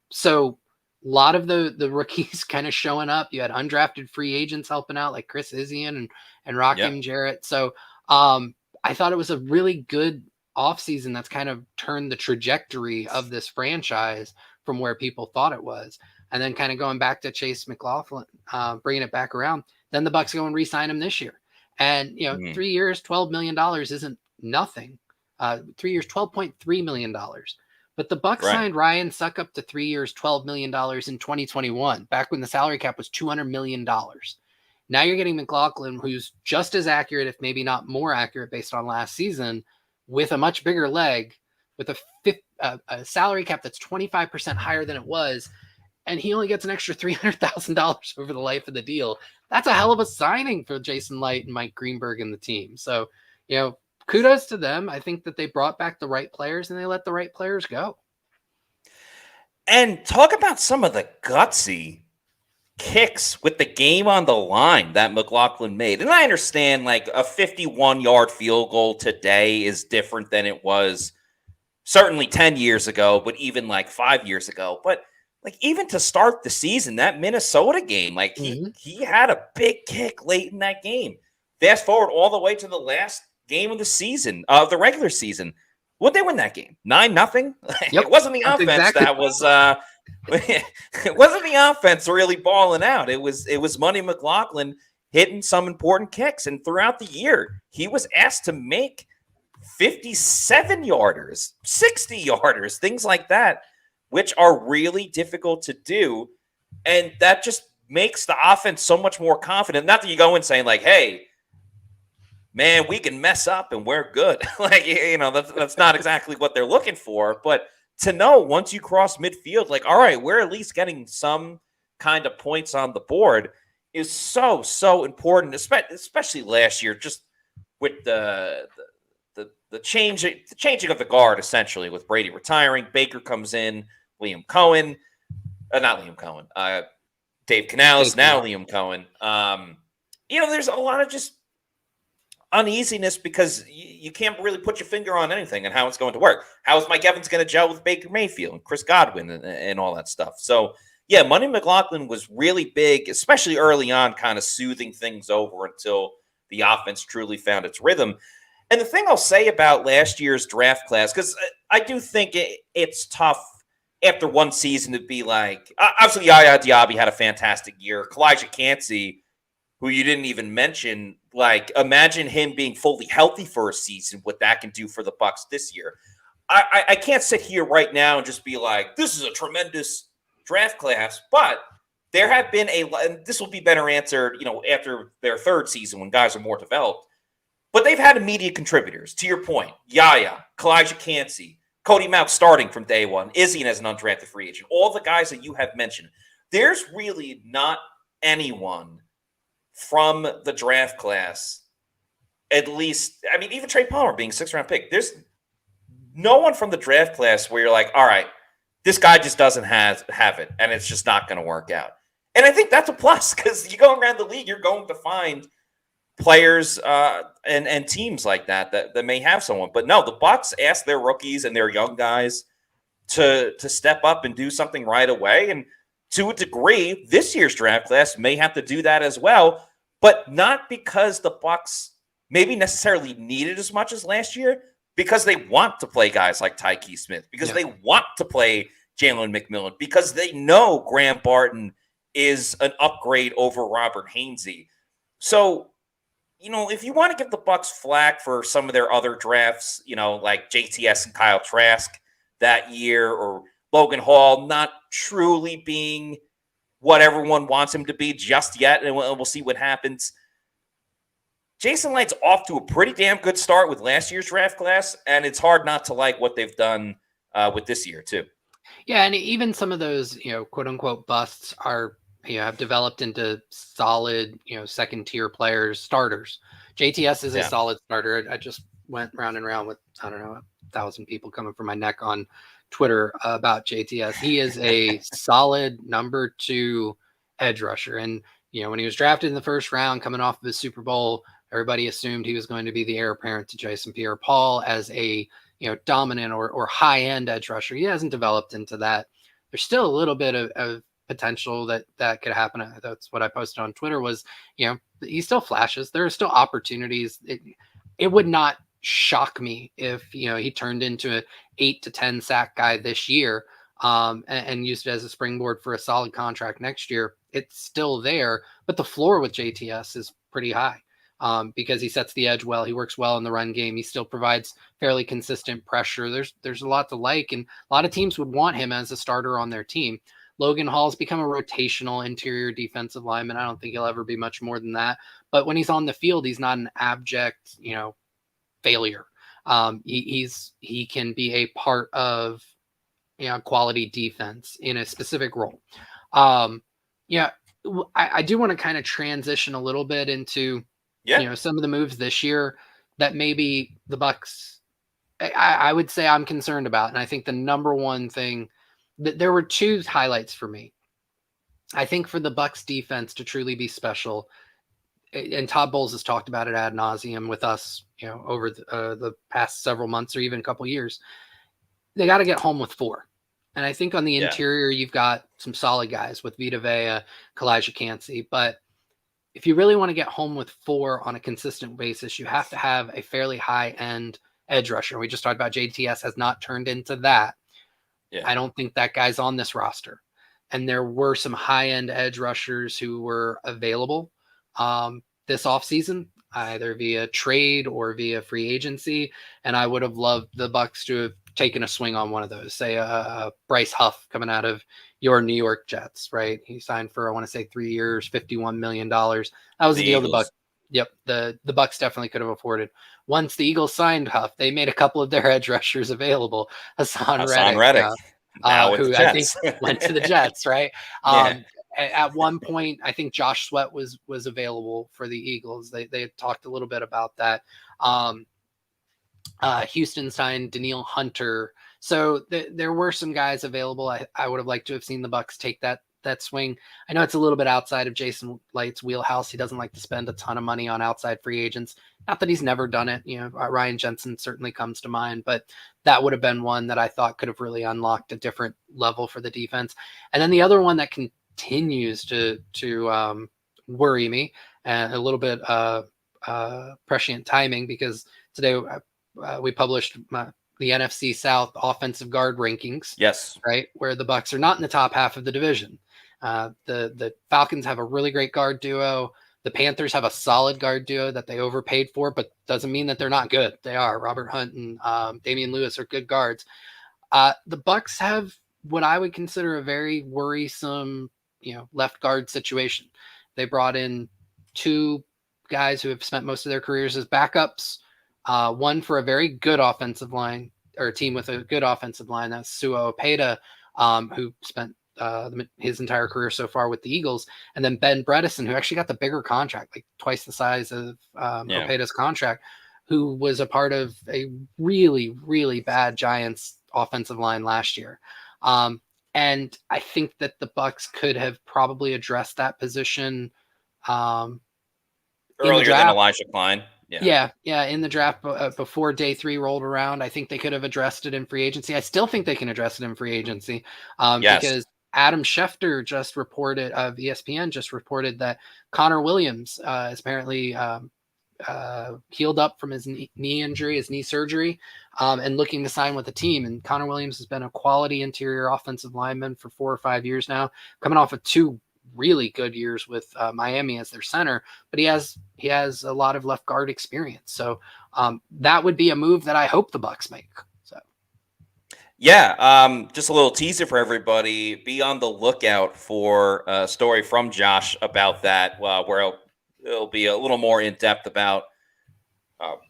So a lot of the rookies kind of showing up. You had undrafted free agents helping out, like Chris Isian and Rakim Jarrett. So I thought it was a really good offseason that's kind of turned the trajectory of this franchise from where people thought it was. And then kind of going back to Chase McLaughlin, bringing it back around, then the Bucs go and re-sign him this year. And, 3 years, $12 million isn't nothing. 3 years, $12.3 million. But the Bucs signed Ryan Suckup to 3 years, $12 million in 2021, back when the salary cap was $200 million. Now you're getting McLaughlin, who's just as accurate, if maybe not more accurate based on last season, with a much bigger leg, with a salary cap that's 25% higher than it was. And he only gets an extra $300,000 over the life of the deal. That's a hell of a signing for Jason Light and Mike Greenberg and the team. So, kudos to them. I think that they brought back the right players and they let the right players go. And talk about some of the gutsy kicks with the game on the line that McLaughlin made. And I understand like a 51-yard field goal today is different than it was certainly 10 years ago, but even like 5 years ago. But like even to start the season, that Minnesota game, like he had a big kick late in that game. Fast forward all the way to the last game of the season, of the regular season. Would they win that game? 9-0? It wasn't the offense that was it wasn't the offense really balling out. It was Money McLaughlin hitting some important kicks. And throughout the year, he was asked to make 57-yarders, 60-yarders, things like that, which are really difficult to do. And that just makes the offense so much more confident. Not that you go in saying like, hey, man, we can mess up and we're good. Like, that's not exactly what they're looking for. But to know once you cross midfield, like, all right, we're at least getting some kind of points on the board is so, so important, especially last year, just with the changing of the guard, essentially, with Brady retiring. Baker comes in, Dave Canales, now Liam Cohen. There's a lot of just uneasiness because you can't really put your finger on anything and how it's going to work. How is Mike Evans going to gel with Baker Mayfield and Chris Godwin and all that stuff? So, yeah, Money McLaughlin was really big, especially early on, kind of soothing things over until the offense truly found its rhythm. And the thing I'll say about last year's draft class, because I do think it's tough after one season to be like, obviously Yaya Diaby had a fantastic year. Kalijah Cansey, who you didn't even mention, like imagine him being fully healthy for a season, what that can do for the Bucs this year. I can't sit here right now and just be like, this is a tremendous draft class, but there have been and this will be better answered, after their third season when guys are more developed. But they've had immediate contributors, to your point. Yaya, Kalijah Cansey, Cody Malk starting from day one, Isian as an undrafted free agent, all the guys that you have mentioned. There's really not anyone from the draft class, at least, I mean, even Trey Palmer being 6th-round pick, there's no one from the draft class where you're like, all right, this guy just doesn't have it, and it's just not going to work out. And I think that's a plus because you go around the league, you're going to find players and teams like that may have someone. But no, the Bucs asked their rookies and their young guys to step up and do something right away. And to a degree, this year's draft class may have to do that as well, but not because the Bucs maybe necessarily need it as much as last year, because they want to play guys like Tyke Smith, because they want to play Jalen McMillan, because they know Graham Barton is an upgrade over Robert Hainsey. So, if you want to give the Bucs flack for some of their other drafts, like JTS and Kyle Trask that year, or Logan Hall not truly being what everyone wants him to be just yet, and we'll see what happens. Jason Licht's off to a pretty damn good start with last year's draft class, and it's hard not to like what they've done with this year too. Yeah, and even some of those, quote unquote busts are, have developed into solid, second tier players, starters. JTS is a solid starter. I just went round and round with, 1,000 people coming from my neck on Twitter about JTS. He is a solid number 2 edge rusher. And, when he was drafted in the first round, coming off of his Super Bowl, everybody assumed he was going to be the heir apparent to Jason Pierre-Paul as a, dominant or high-end edge rusher. He hasn't developed into that. There's still a little bit of potential that could happen. That's what I posted on Twitter was, he still flashes. There are still opportunities. It would not shock me if, he turned into an 8 to 10 sack guy this year and used it as a springboard for a solid contract next year. It's still there, but the floor with JTS is pretty high. Because he sets the edge well, he works well in the run game. He still provides fairly consistent pressure. There's a lot to like, and a lot of teams would want him as a starter on their team. Logan Hall's become a rotational interior defensive lineman. I don't think he'll ever be much more than that. But when he's on the field, he's not an abject, failure. He can be a part of, quality defense in a specific role. I do want to kind of transition a little bit into some of the moves this year that maybe the Bucs, I would say I'm concerned about. And I think the number one thing that there were 2 highlights for me. I think for the Bucs defense to truly be special, and Todd Bowles has talked about it ad nauseum with us, over the past several months or even a couple years, they got to get home with 4. And I think on the interior, you've got some solid guys with Vita Vea, Kalijah Cansey, but if you really want to get home with 4 on a consistent basis, you have to have a fairly high-end edge rusher. We just talked about JTS has not turned into that. Yeah. I don't think that guy's on this roster. And there were some high-end edge rushers who were available this offseason, either via trade or via free agency. And I would have loved the Bucs to have taken a swing on one of those, say Bryce Huff coming out of your New York Jets, right? He signed for, I want to say 3 years, $51 million. That was the deal the Bucs. Yep, the Bucs definitely could have afforded. Once the Eagles signed Huff, they made a couple of their edge rushers available. Hassan Reddick, who I think went to the Jets, right? At one point, I think Josh Sweat was available for the Eagles. They had talked a little bit about that. Houston signed Danielle Hunter. So there were some guys available. I would have liked to have seen the Bucs take that swing. I know it's a little bit outside of Jason Licht's wheelhouse. He doesn't like to spend a ton of money on outside free agents. Not that he's never done it. Ryan Jensen certainly comes to mind, but that would have been one that I thought could have really unlocked a different level for the defense. And then the other one that continues to worry me, and a little bit prescient timing, because today we published the NFC South offensive guard rankings. Yes. Right. Where the Bucs are not in the top half of the division. The Falcons have a really great guard duo. The Panthers have a solid guard duo that they overpaid for, but doesn't mean that they're not good. They are. Robert Hunt and Damian Lewis are good guards. The Bucs have what I would consider a very worrisome, left guard situation. They brought in 2 guys who have spent most of their careers as backups. One for a very good offensive line, or a team with a good offensive line. That's Sua Opeta, who spent his entire career so far with the Eagles, and then Ben Bredeson, who actually got the bigger contract, like twice the size of Opeda's contract, who was a part of a really, really bad Giants offensive line last year. And I think that the Bucs could have probably addressed that position in the Earlier than draft. Elijah Klein. Yeah, in the draft before day 3 rolled around. I think they could have addressed it in free agency. I still think they can address it in free agency because Adam Schefter just reported of ESPN just reported that Connor Williams is apparently healed up from his knee injury, his knee surgery, and looking to sign with the team. And Connor Williams has been a quality interior offensive lineman for 4 or 5 years now, coming off of 2 really good years with Miami as their center, but he has a lot of left guard experience. So that would be a move that I hope the Bucs make. So just a little teaser for everybody. Be on the lookout for a story from Josh about that, where it'll be a little more in depth about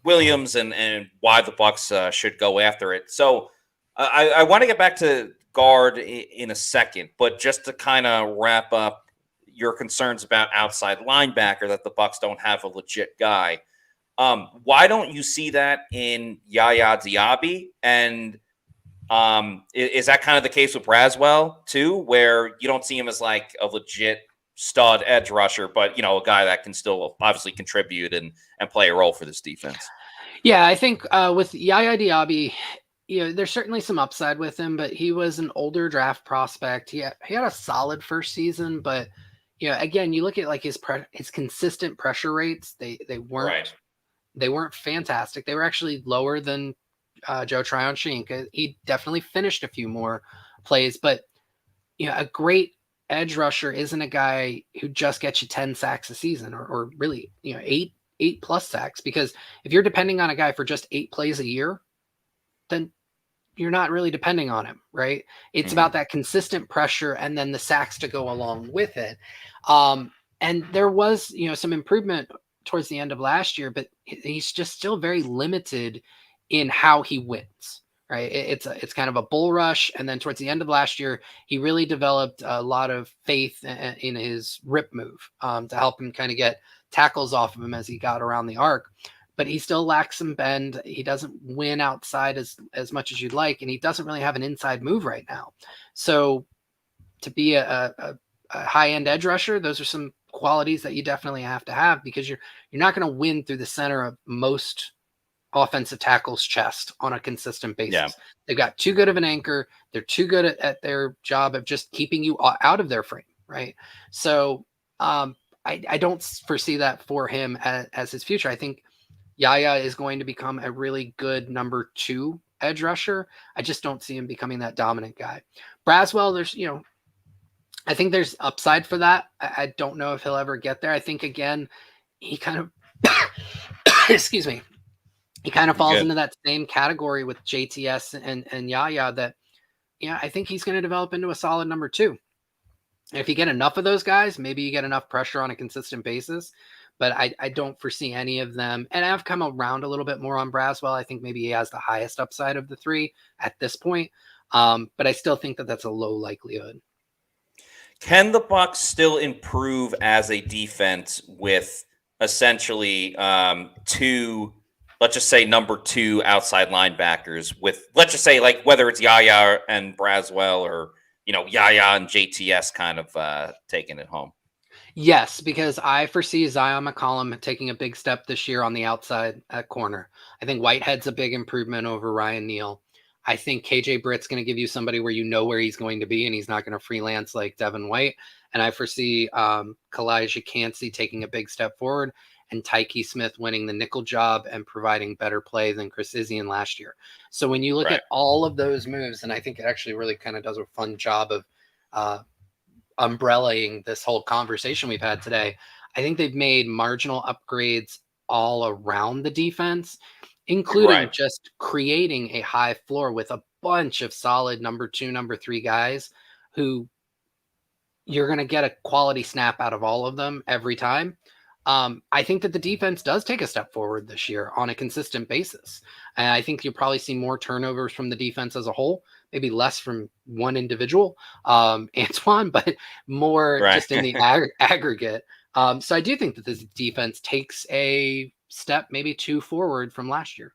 Williams and why the Bucs should go after it. So I want to get back to guard in a second, but just to kind of wrap up your concerns about outside linebacker, that the Bucs don't have a legit guy. Why don't you see that in Yaya Diaby? And is that kind of the case with Braswell too, where you don't see him as like a legit stud edge rusher, but a guy that can still obviously contribute and play a role for this defense? Yeah, I think with Yaya Diaby, there's certainly some upside with him, but he was an older draft prospect. He had a solid first season, but again, you look at like his consistent pressure rates, they weren't fantastic. They were actually lower than Joe Tryon-Shoyinka. He definitely finished a few more plays, but a great edge rusher isn't a guy who just gets you 10 sacks a season or really 8 plus sacks, because if you're depending on a guy for just 8 plays a year, then you're not really depending on him, right? It's about that consistent pressure and then the sacks to go along with it. And there was, some improvement towards the end of last year, but he's just still very limited in how he wins, right? It's kind of a bull rush. And then towards the end of last year, he really developed a lot of faith in his rip move to help him kind of get tackles off of him as he got around the arc. But he still lacks some bend. He doesn't win outside as much as you'd like, and he doesn't really have an inside move right now. So to be a high-end edge rusher, those are some qualities that you definitely have to have, because you're not going to win through the center of most offensive tackles' chest on a consistent basis. Yeah. They've got too good of an anchor. They're too good at their job of just keeping you out of their frame, right? So I don't foresee that for him as his future. I think Yaya is going to become a really good number 2 edge rusher. I just don't see him becoming that dominant guy. Braswell, I think there's upside for that. I don't know if he'll ever get there. I think, again, he kind of, excuse me, he kind of falls into that same category with JTS and Yaya that, I think he's going to develop into a solid number 2. And if you get enough of those guys, maybe you get enough pressure on a consistent basis. But I don't foresee any of them. And I've come around a little bit more on Braswell. I think maybe he has the highest upside of the 3 at this point. But I still think that that's a low likelihood. Can the Bucs still improve as a defense with essentially 2, let's just say number 2 outside linebackers with, let's just say, like, whether it's Yaya and Braswell or, Yaya and JTS kind of taking it home? Yes, because I foresee Zion McCollum taking a big step this year on the outside at corner. I think Whitehead's a big improvement over Ryan Neal. I think KJ Britt's going to give you somebody where where he's going to be, and he's not going to freelance like Devin White. And I foresee Kalijah Cansey taking a big step forward, and Tyke Smith winning the nickel job and providing better play than Chris Izien last year. So when you look at all of those moves, and I think it actually really kind of does a fun job of umbrellaing this whole conversation we've had today, I think they've made marginal upgrades all around the defense, including just creating a high floor with a bunch of solid number 2, number 3 guys who you're going to get a quality snap out of all of them every time. I think that the defense does take a step forward this year on a consistent basis. And I think you'll probably see more turnovers from the defense as a whole, maybe less from one individual, Antoine, but more Right. just in the aggregate. So I do think that this defense takes a step, maybe two forward from last year.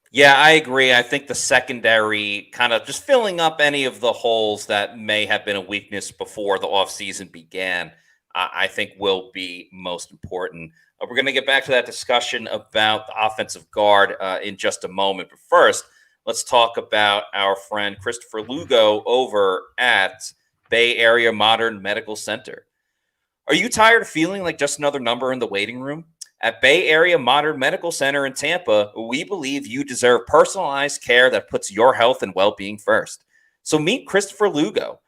Yeah, I agree. I think the secondary kind of just filling up any of the holes that may have been a weakness before the offseason began, I think will be most important. We're going to get back to that discussion about the offensive guard in just a moment. But first, let's talk about our friend Christopher Lugo over at Bay Area Modern Medical Center. Are you tired of feeling like just another number in the waiting room? At Bay Area Modern Medical Center in Tampa, we believe you deserve personalized care that puts your health and well-being first. So meet Christopher Lugo.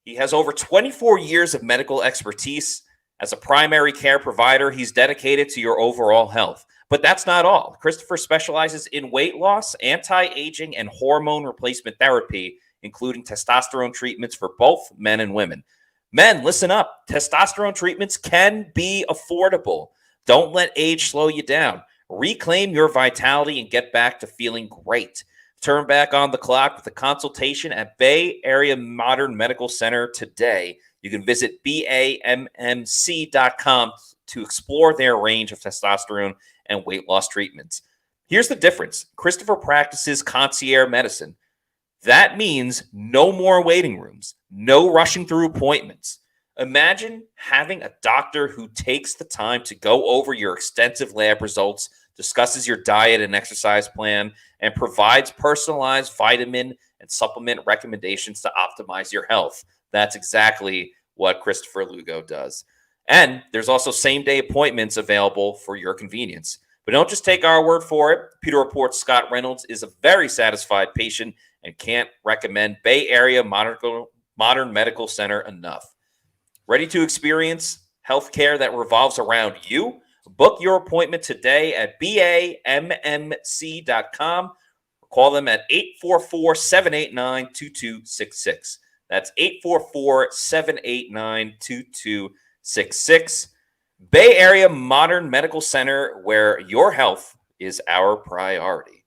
He has over 24 years of medical expertise. As a primary care provider, he's dedicated to your overall health. But that's not all. Christopher specializes in weight loss, anti-aging, and hormone replacement therapy, including testosterone treatments for both men and women. Men, listen up. Testosterone treatments can be affordable. Don't let age slow you down. Reclaim your vitality and get back to feeling great. Turn back on the clock with a consultation at Bay Area Modern Medical Center today. You can visit BAMMC.com to explore their range of testosterone and weight loss treatments. Here's the difference. Christopher practices concierge medicine. That means no more waiting rooms, no rushing through appointments. Imagine having a doctor who takes the time to go over your extensive lab results, discusses your diet and exercise plan, and provides personalized vitamin and supplement recommendations to optimize your health. That's exactly what Christopher Lugo does. And there's also same-day appointments available for your convenience. But don't just take our word for it. Peter reports Scott Reynolds is a very satisfied patient and can't recommend Bay Area Modern Medical Center enough. Ready to experience healthcare that revolves around you? Book your appointment today at BAMMC.com. Call them at 844-789-2266. That's 844-789-2266. Bay Area Modern Medical Center, where your health is our priority.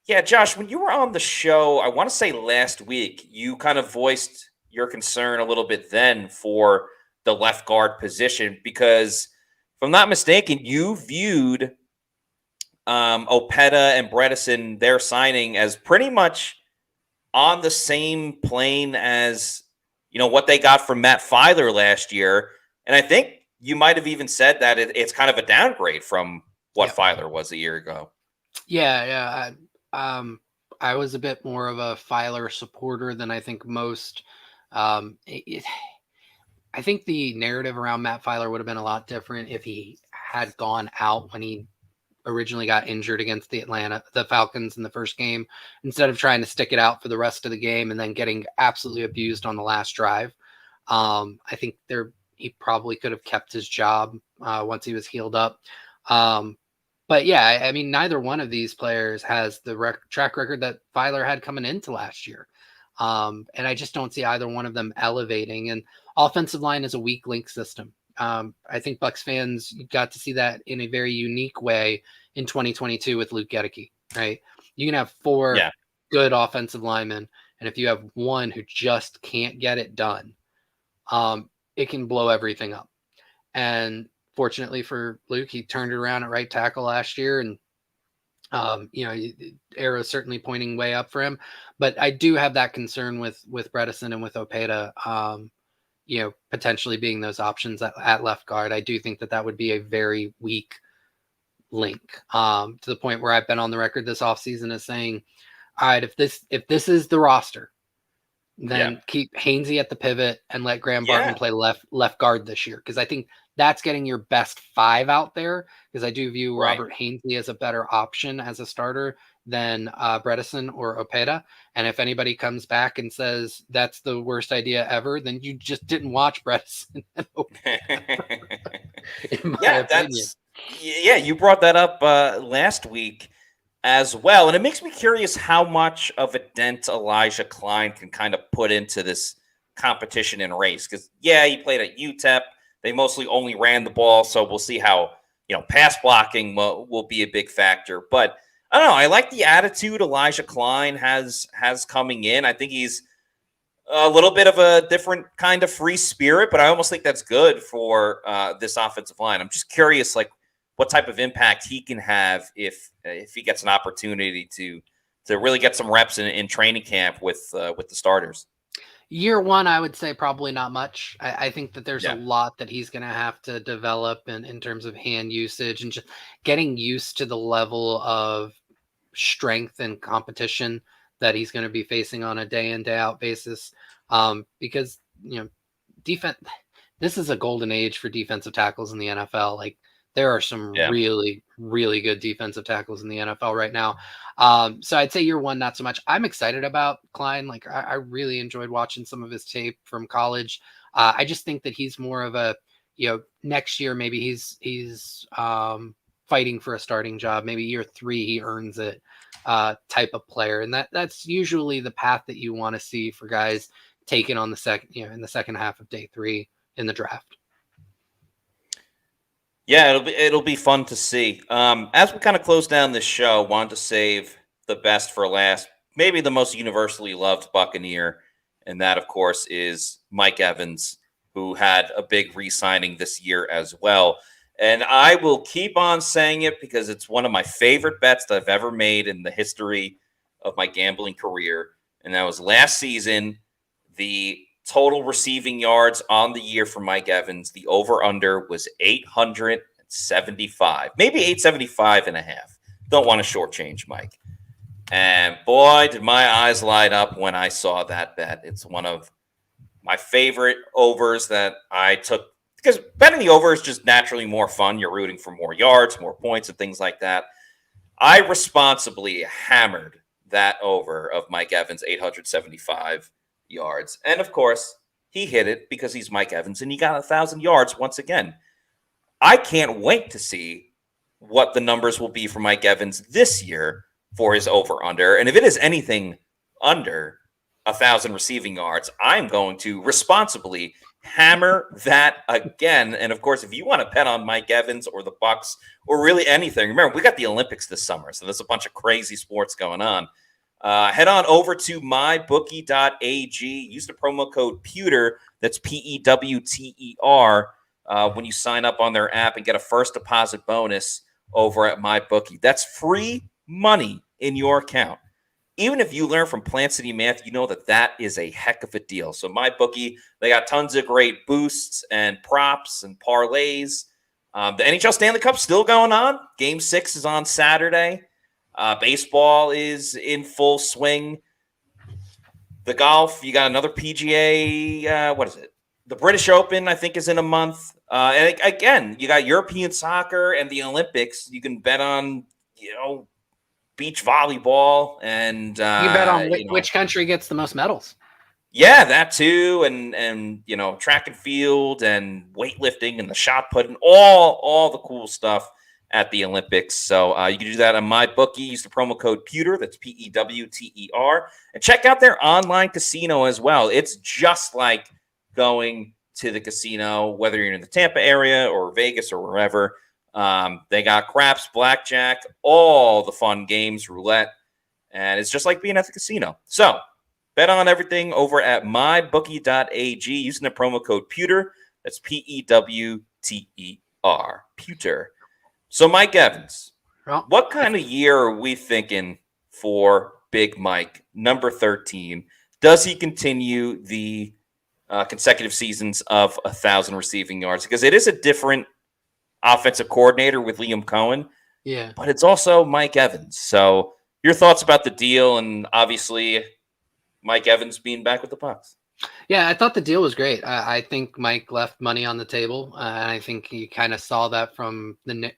Yeah, Josh, when you were on the show, I want to say last week, you kind of voiced your concern a little bit then for the left guard position because, if I'm not mistaken, you viewed Opeta and Bredesen, their signing, as pretty much on the same plane as, what they got from Matt Filer last year. And I think you might have even said that it's kind of a downgrade from what Filer was a year ago. Yeah. I was a bit more of a Filer supporter than I think most. I think the narrative around Matt Filer would have been a lot different if he had gone out when he originally got injured against the Falcons in the first game, instead of trying to stick it out for the rest of the game and then getting absolutely abused on the last drive. I think he probably could have kept his job once he was healed up. But yeah, I mean, neither one of these players has the track record that Filer had coming into last year. And I just don't see either one of them elevating. And offensive line is a weak link system. I think Bucs fans got to see that in a very unique way in 2022 with Luke Gedeke, right? You can have four good offensive linemen, and if you have one who just can't get it done, it can blow everything up. And fortunately for Luke, he turned it around at right tackle last year, and arrow's certainly pointing way up for him. But I do have that concern with Bredesen and with Opeta, potentially being those options at left guard. I do think that would be a very weak link, to the point where I've been on the record this offseason as saying, all right, if this is the roster, then keep Hainsey at the pivot and let Graham Barton play left guard this year. Because I think that's getting your best five out there. Because I do view Robert Hainsey as a better option as a starter than Bredesen or Opeta. And if anybody comes back and says that's the worst idea ever, then you just didn't watch Bredesen and Opeta. In my opinion. You brought that up last week as well. And it makes me curious how much of a dent Elijah Klein can kind of put into this competition and race. Because, he played at UTEP. They mostly only ran the ball. So we'll see how, pass blocking will be a big factor. But I don't know. I like the attitude Elijah Klein has coming in. I think he's a little bit of a different kind of free spirit, but I almost think that's good for this offensive line. I'm just curious, like, what type of impact he can have if he gets an opportunity to really get some reps in training camp with the starters. Year one, I would say probably not much. I think that there's a Yeah. lot that he's going to have to develop in terms of hand usage and just getting used to the level of strength and competition that he's going to be facing on a day in, day out basis. Because, defense, this is a golden age for defensive tackles in the NFL. Like, there are some Yeah. really, really good defensive tackles in the NFL right now. So I'd say year one, not so much. I'm excited about Klein. Like, I really enjoyed watching some of his tape from college. I just think that he's more of a, next year, maybe he's fighting for a starting job. Maybe year three, he earns it type of player. And that's usually the path that you want to see for guys taken on the second, in the second half of day three in the draft. Yeah, it'll be fun to see. As we kind of close down this show, wanted to save the best for last. Maybe the most universally loved Buccaneer, and that, of course, is Mike Evans, who had a big re-signing this year as well. And I will keep on saying it because it's one of my favorite bets that I've ever made in the history of my gambling career. And that was last season, the total receiving yards on the year for Mike Evans, the over-under was 875, maybe 875 and a half. Don't want to shortchange Mike. And boy, did my eyes light up when I saw that bet. It's one of my favorite overs that I took because betting the over is just naturally more fun. You're rooting for more yards, more points, and things like that. I responsibly hammered that over of Mike Evans, 875 yards. And of course, he hit it because he's Mike Evans and he got 1,000 yards once again. I can't wait to see what the numbers will be for Mike Evans this year for his over-under. And if it is anything under 1,000 receiving yards, I'm going to responsibly hammer that again. And of course, if you want to bet on Mike Evans or the Bucs or really anything, remember, we got the Olympics this summer, so there's a bunch of crazy sports going on. Head on over to mybookie.ag. Use the promo code PEWTER. That's PEWTER when you sign up on their app and get a first deposit bonus over at MyBookie. That's free money in your account. Even if you learn from Plant City Math, you know that is a heck of a deal. So MyBookie, they got tons of great boosts and props and parlays. The NHL Stanley Cup's still going on. Game 6 is on Saturday. Baseball is in full swing. The golf, you got another PGA. What is it? The British Open, I think, is in a month. And again, you got European soccer and the Olympics. You can bet on, beach volleyball and you bet on which country gets the most medals. Yeah, that too, and track and field and weightlifting and the shot put and all the cool stuff at the Olympics. So you can do that on MyBookie. Use the promo code PEWTER. That's PEWTER. And check out their online casino as well. It's just like going to the casino, whether you're in the Tampa area or Vegas or wherever. They got craps, blackjack, all the fun games, roulette, and it's just like being at the casino. So bet on everything over at mybookie.ag using the promo code PEWTER. That's PEWTER. Pewter. So, Mike Evans, what kind of year are we thinking for Big Mike, number 13? Does he continue the consecutive seasons of 1,000 receiving yards? Because it is a different offensive coordinator with Liam Cohen. Yeah. But it's also Mike Evans. So, your thoughts about the deal and obviously Mike Evans being back with the Bucs? Yeah, I thought the deal was great. I think Mike left money on the table, and I think you kind of saw that from the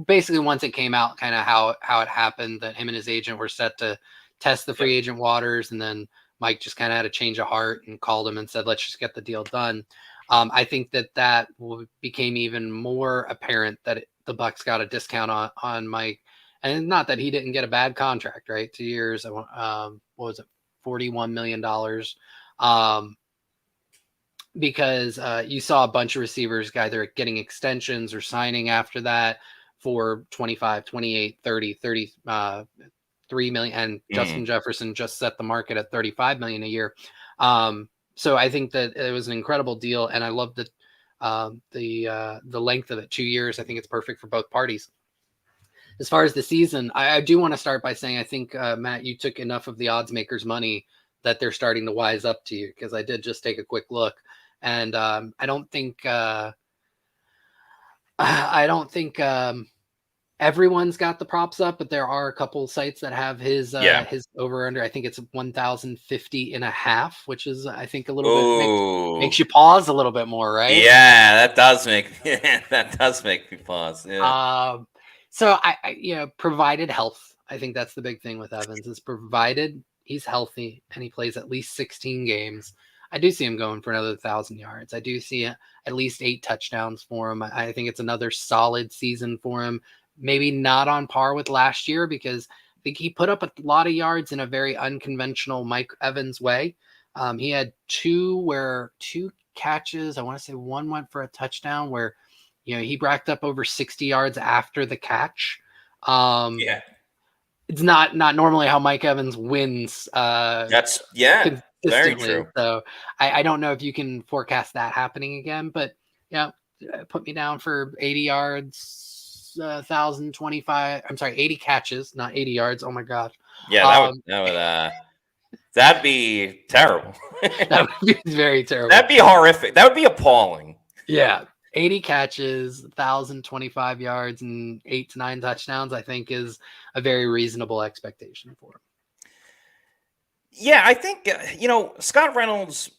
basically once it came out, kind of how it happened that him and his agent were set to test the free agent waters, and then Mike just kind of had a change of heart and called him and said, "Let's just get the deal done." I think that became even more apparent that the Bucs got a discount on Mike, and not that he didn't get a bad contract, right? 2 years, what was it? $41 million, because you saw a bunch of receivers either getting extensions or signing after that. for 25, 28, 30, 3 million, and Justin Jefferson just set the market at 35 million a year. So I think that it was an incredible deal, and I love the length of it, 2 years. I think it's perfect for both parties. As far as the season, I do want to start by saying I think, Matt, you took enough of the odds makers' money that they're starting to wise up to you, because I did just take a quick look, and I don't think everyone's got the props up, but there are a couple sites that have his over under. I think it's 1,050.5, which is, I think, a little bit makes you pause a little bit more, right? Yeah, that does make me pause. Yeah. So I provided health. I think that's the big thing with Evans, is provided he's healthy and he plays at least 16 games. I do see him going for another 1,000 yards. I do see at least 8 touchdowns for him. I think it's another solid season for him. Maybe not on par with last year, because I think he put up a lot of yards in a very unconventional Mike Evans way. He had two catches. I want to say one went for a touchdown where, he racked up over 60 yards after the catch. It's not normally how Mike Evans wins. That's very true. So I don't know if you can forecast that happening again, but put me down for 80 yards, 1,025. I'm sorry, 80 catches, not 80 yards. Oh my gosh. Yeah, that'd be terrible. That would be very terrible. That'd be horrific. That would be appalling. Yeah. 80 catches, 1,025 yards, and 8 to 9 touchdowns, I think, is a very reasonable expectation for him. Yeah, I think, Scott Reynolds,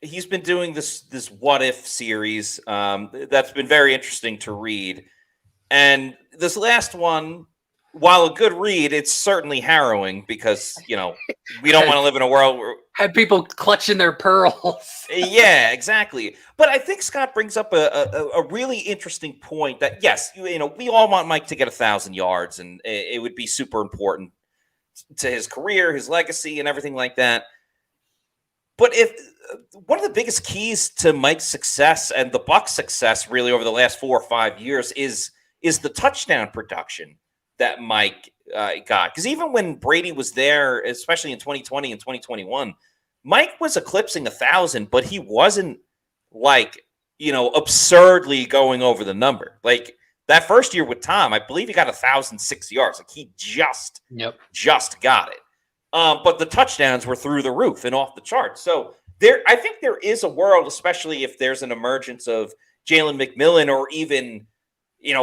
he's been doing this what if series. That's been very interesting to read. And this last one, while a good read, it's certainly harrowing, because, we don't want to live in a world where had people clutching their pearls. Yeah, exactly. But I think Scott brings up a really interesting point that, yes, we all want Mike to get 1,000 yards, and it would be super important to his career, his legacy, and everything like that. But if one of the biggest keys to Mike's success and the Bucs' success really over the last 4 or 5 years is the touchdown production that Mike got. Because even when Brady was there, especially in 2020 and 2021, Mike was eclipsing 1,000, but he wasn't absurdly going over the number. Like that first year with Tom, I believe he got 1,006 yards. Like he just got it. But the touchdowns were through the roof and off the charts. So I think there is a world, especially if there's an emergence of Jalen McMillan, or even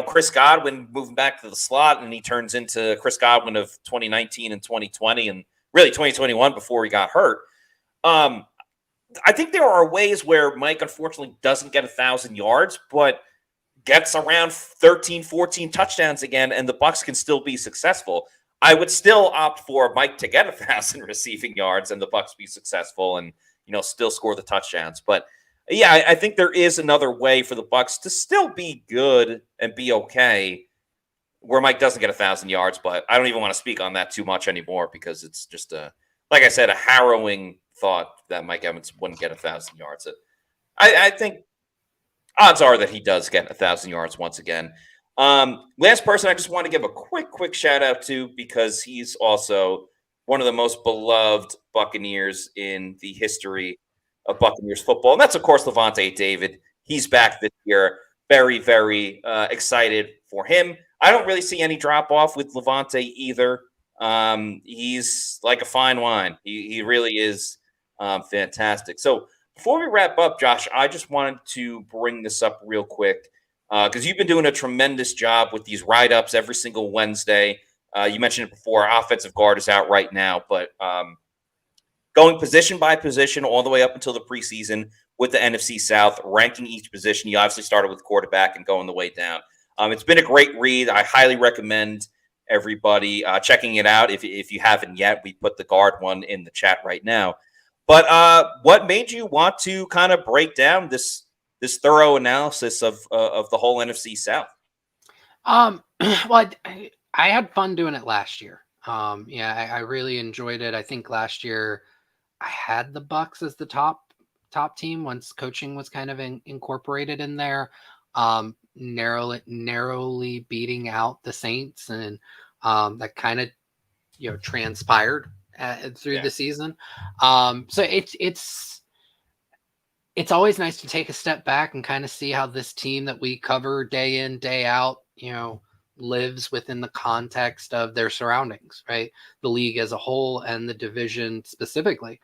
Chris Godwin moving back to the slot, and he turns into Chris Godwin of 2019 and 2020, and really 2021 before he got hurt. I think there are ways where Mike unfortunately doesn't get 1,000 yards, but gets around 13, 14 touchdowns again, and the Bucs can still be successful. I would still opt for Mike to get 1,000 receiving yards and the Bucs be successful and still score the touchdowns. But yeah, I think there is another way for the Bucs to still be good and be okay, where Mike doesn't get 1,000 yards. But I don't even want to speak on that too much anymore, because it's just like I said, a harrowing thought that Mike Evans wouldn't get 1,000 yards. I think odds are that he does get 1,000 yards once again. Last person I just want to give a quick shout out to, because he's also one of the most beloved Buccaneers in the history of Buccaneers football, and that's of course Lavonte David. He's back this year. Very, very excited for him. I don't really see any drop off with Lavonte either. He's like a fine wine. He really is fantastic. So before we wrap up, Josh, I just wanted to bring this up real quick, because you've been doing a tremendous job with these write-ups every single Wednesday. You mentioned it before. Offensive guard is out right now, but going position by position all the way up until the preseason with the NFC South, ranking each position. You obviously started with quarterback and going the way down. It's been a great read. I highly recommend everybody checking it out. If you haven't yet, we put the guard one in the chat right now. But what made you want to kind of break down this thorough analysis of the whole NFC South? Well, I had fun doing it last year. I really enjoyed it. I think last year I had the Bucs as the top team once coaching was kind of incorporated in there. narrowly beating out the Saints, and that kind of transpired through the season. So it's always nice to take a step back and kind of see how this team that we cover day in, day out, lives within the context of their surroundings, right? The league as a whole and the division specifically.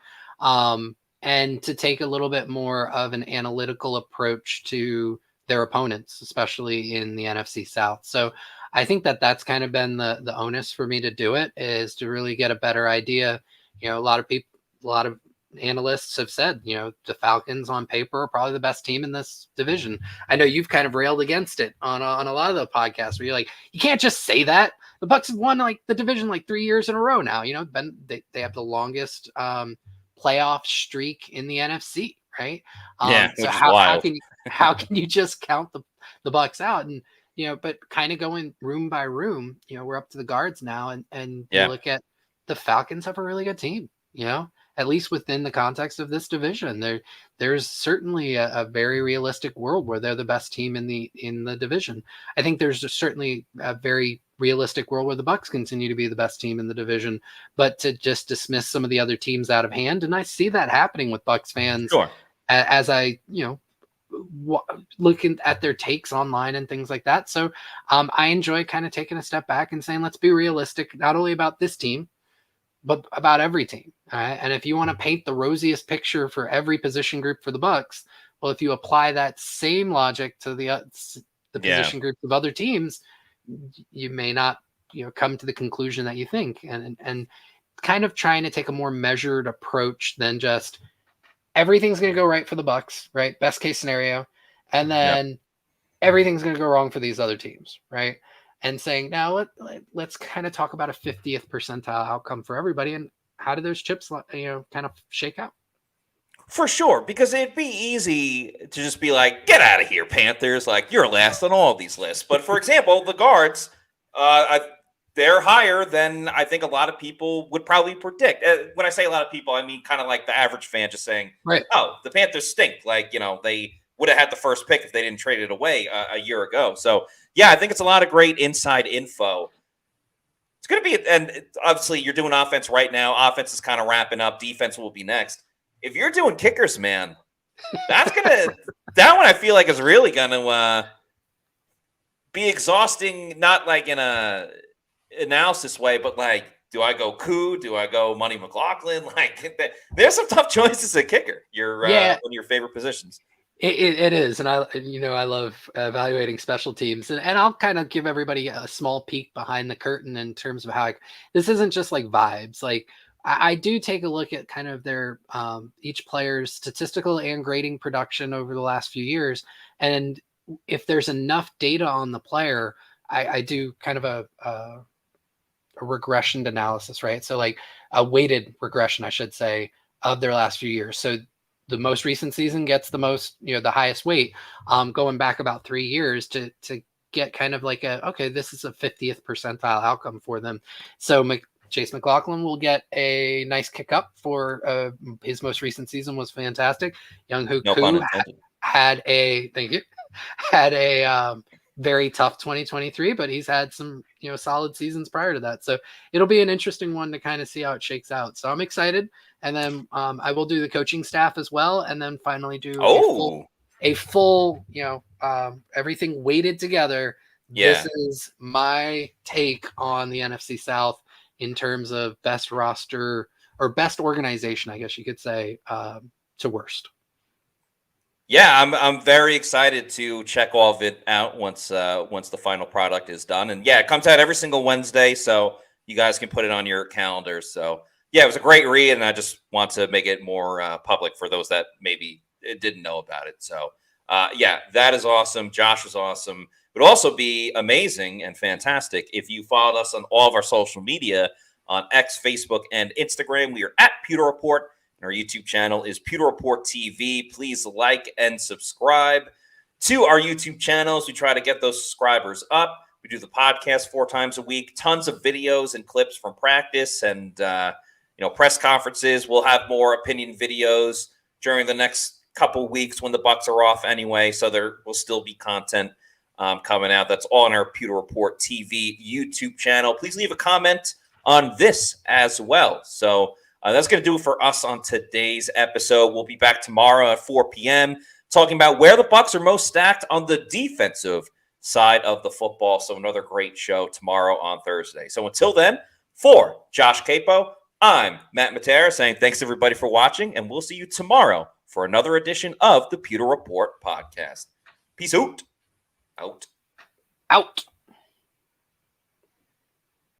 And to take a little bit more of an analytical approach to their opponents, especially in the NFC South. So I think that's kind of been the onus for me to do it, is to really get a better idea. A lot of analysts have said, the Falcons on paper are probably the best team in this division. I know you've kind of railed against it on a lot of the podcasts where you're like, you can't just say that. The Bucs have won like the division like 3 years in a row now. They have the longest playoff streak in the NFC, right? So how can you just count the Bucs out? And but kind of going room by room, we're up to the guards now, and you look at the Falcons have a really good team, at least within the context of this division. There's certainly a very realistic world where they're the best team in the division. I think there's certainly a very realistic world where the Bucs continue to be the best team in the division, but to just dismiss some of the other teams out of hand. And I see that happening with Bucs fans as I, looking at their takes online and things like that. So I enjoy kind of taking a step back and saying, let's be realistic, not only about this team, but about every team. All right? And if you want to paint the rosiest picture for every position group for the Bucs, well, if you apply that same logic to the position groups of other teams, you may not, come to the conclusion that you think, and kind of trying to take a more measured approach than just everything's going to go right for the Bucs, right? Best case scenario. And then everything's going to go wrong for these other teams, right? And saying, now let's kind of talk about a 50th percentile outcome for everybody, and how do those chips, kind of shake out? For sure, because it'd be easy to just be like, get out of here, Panthers. Like, you're last on all these lists. But for example, the guards, they're higher than I think a lot of people would probably predict. When I say a lot of people, I mean kind of like the average fan just saying, right, oh, the Panthers stink. Like, they would have had the first pick if they didn't trade it away a year ago. So, yeah, I think it's a lot of great inside info. It's going to be, and obviously you're doing offense right now. Offense is kind of wrapping up. Defense will be next. If you're doing kickers, man, that one I feel like is really going to be exhausting, not like in a analysis way, but like, do I go Koo? Do I go Money McLaughlin? Like, there's some tough choices at kicker. One of your favorite positions. It is, and I love evaluating special teams, and I'll kind of give everybody a small peek behind the curtain in terms of how this isn't just like vibes. Like, I do take a look at kind of their each player's statistical and grading production over the last few years, and if there's enough data on the player, I do kind of a regression analysis, right? So like a weighted regression, I should say, of their last few years. So the most recent season gets the most, the highest weight, going back about 3 years to get kind of like this is a 50th percentile outcome for them. So Chase McLaughlin will get a nice kick up for his most recent season was fantastic. Younghoe Koo had a very tough 2023, but he's had some solid seasons prior to that. So it'll be an interesting one to kind of see how it shakes out. So I'm excited. And then I will do the coaching staff as well, and then finally do a full everything weighted together. This is my take on the NFC South in terms of best roster or best organization, I guess you could say, to worst. Yeah, I'm very excited to check all of it out once the final product is done. And yeah, it comes out every single Wednesday, so you guys can put it on your calendars. So yeah, it was a great read, and I just want to make it more public for those that maybe didn't know about it. So yeah, that is awesome. Josh is awesome. It would also be amazing and fantastic if you followed us on all of our social media on X, Facebook, and Instagram. We are at Pewter Report. Our YouTube channel is Pewter Report TV. Please like and subscribe to our YouTube channels. We try to get those subscribers up. We do the podcast 4 times a week. Tons of videos and clips from practice and press conferences. We'll have more opinion videos during the next couple weeks when the Bucs are off anyway. So there will still be content. coming out. That's on our Pewter Report TV YouTube channel. Please leave a comment on this as well. So that's going to do it for us on today's episode. We'll be back tomorrow at 4 p.m. talking about where the Bucs are most stacked on the defensive side of the football. So another great show tomorrow on Thursday. So until then, for Josh Capo, I'm Matt Matera saying thanks everybody for watching, and we'll see you tomorrow for another edition of the Pewter Report podcast. Peace out. Out.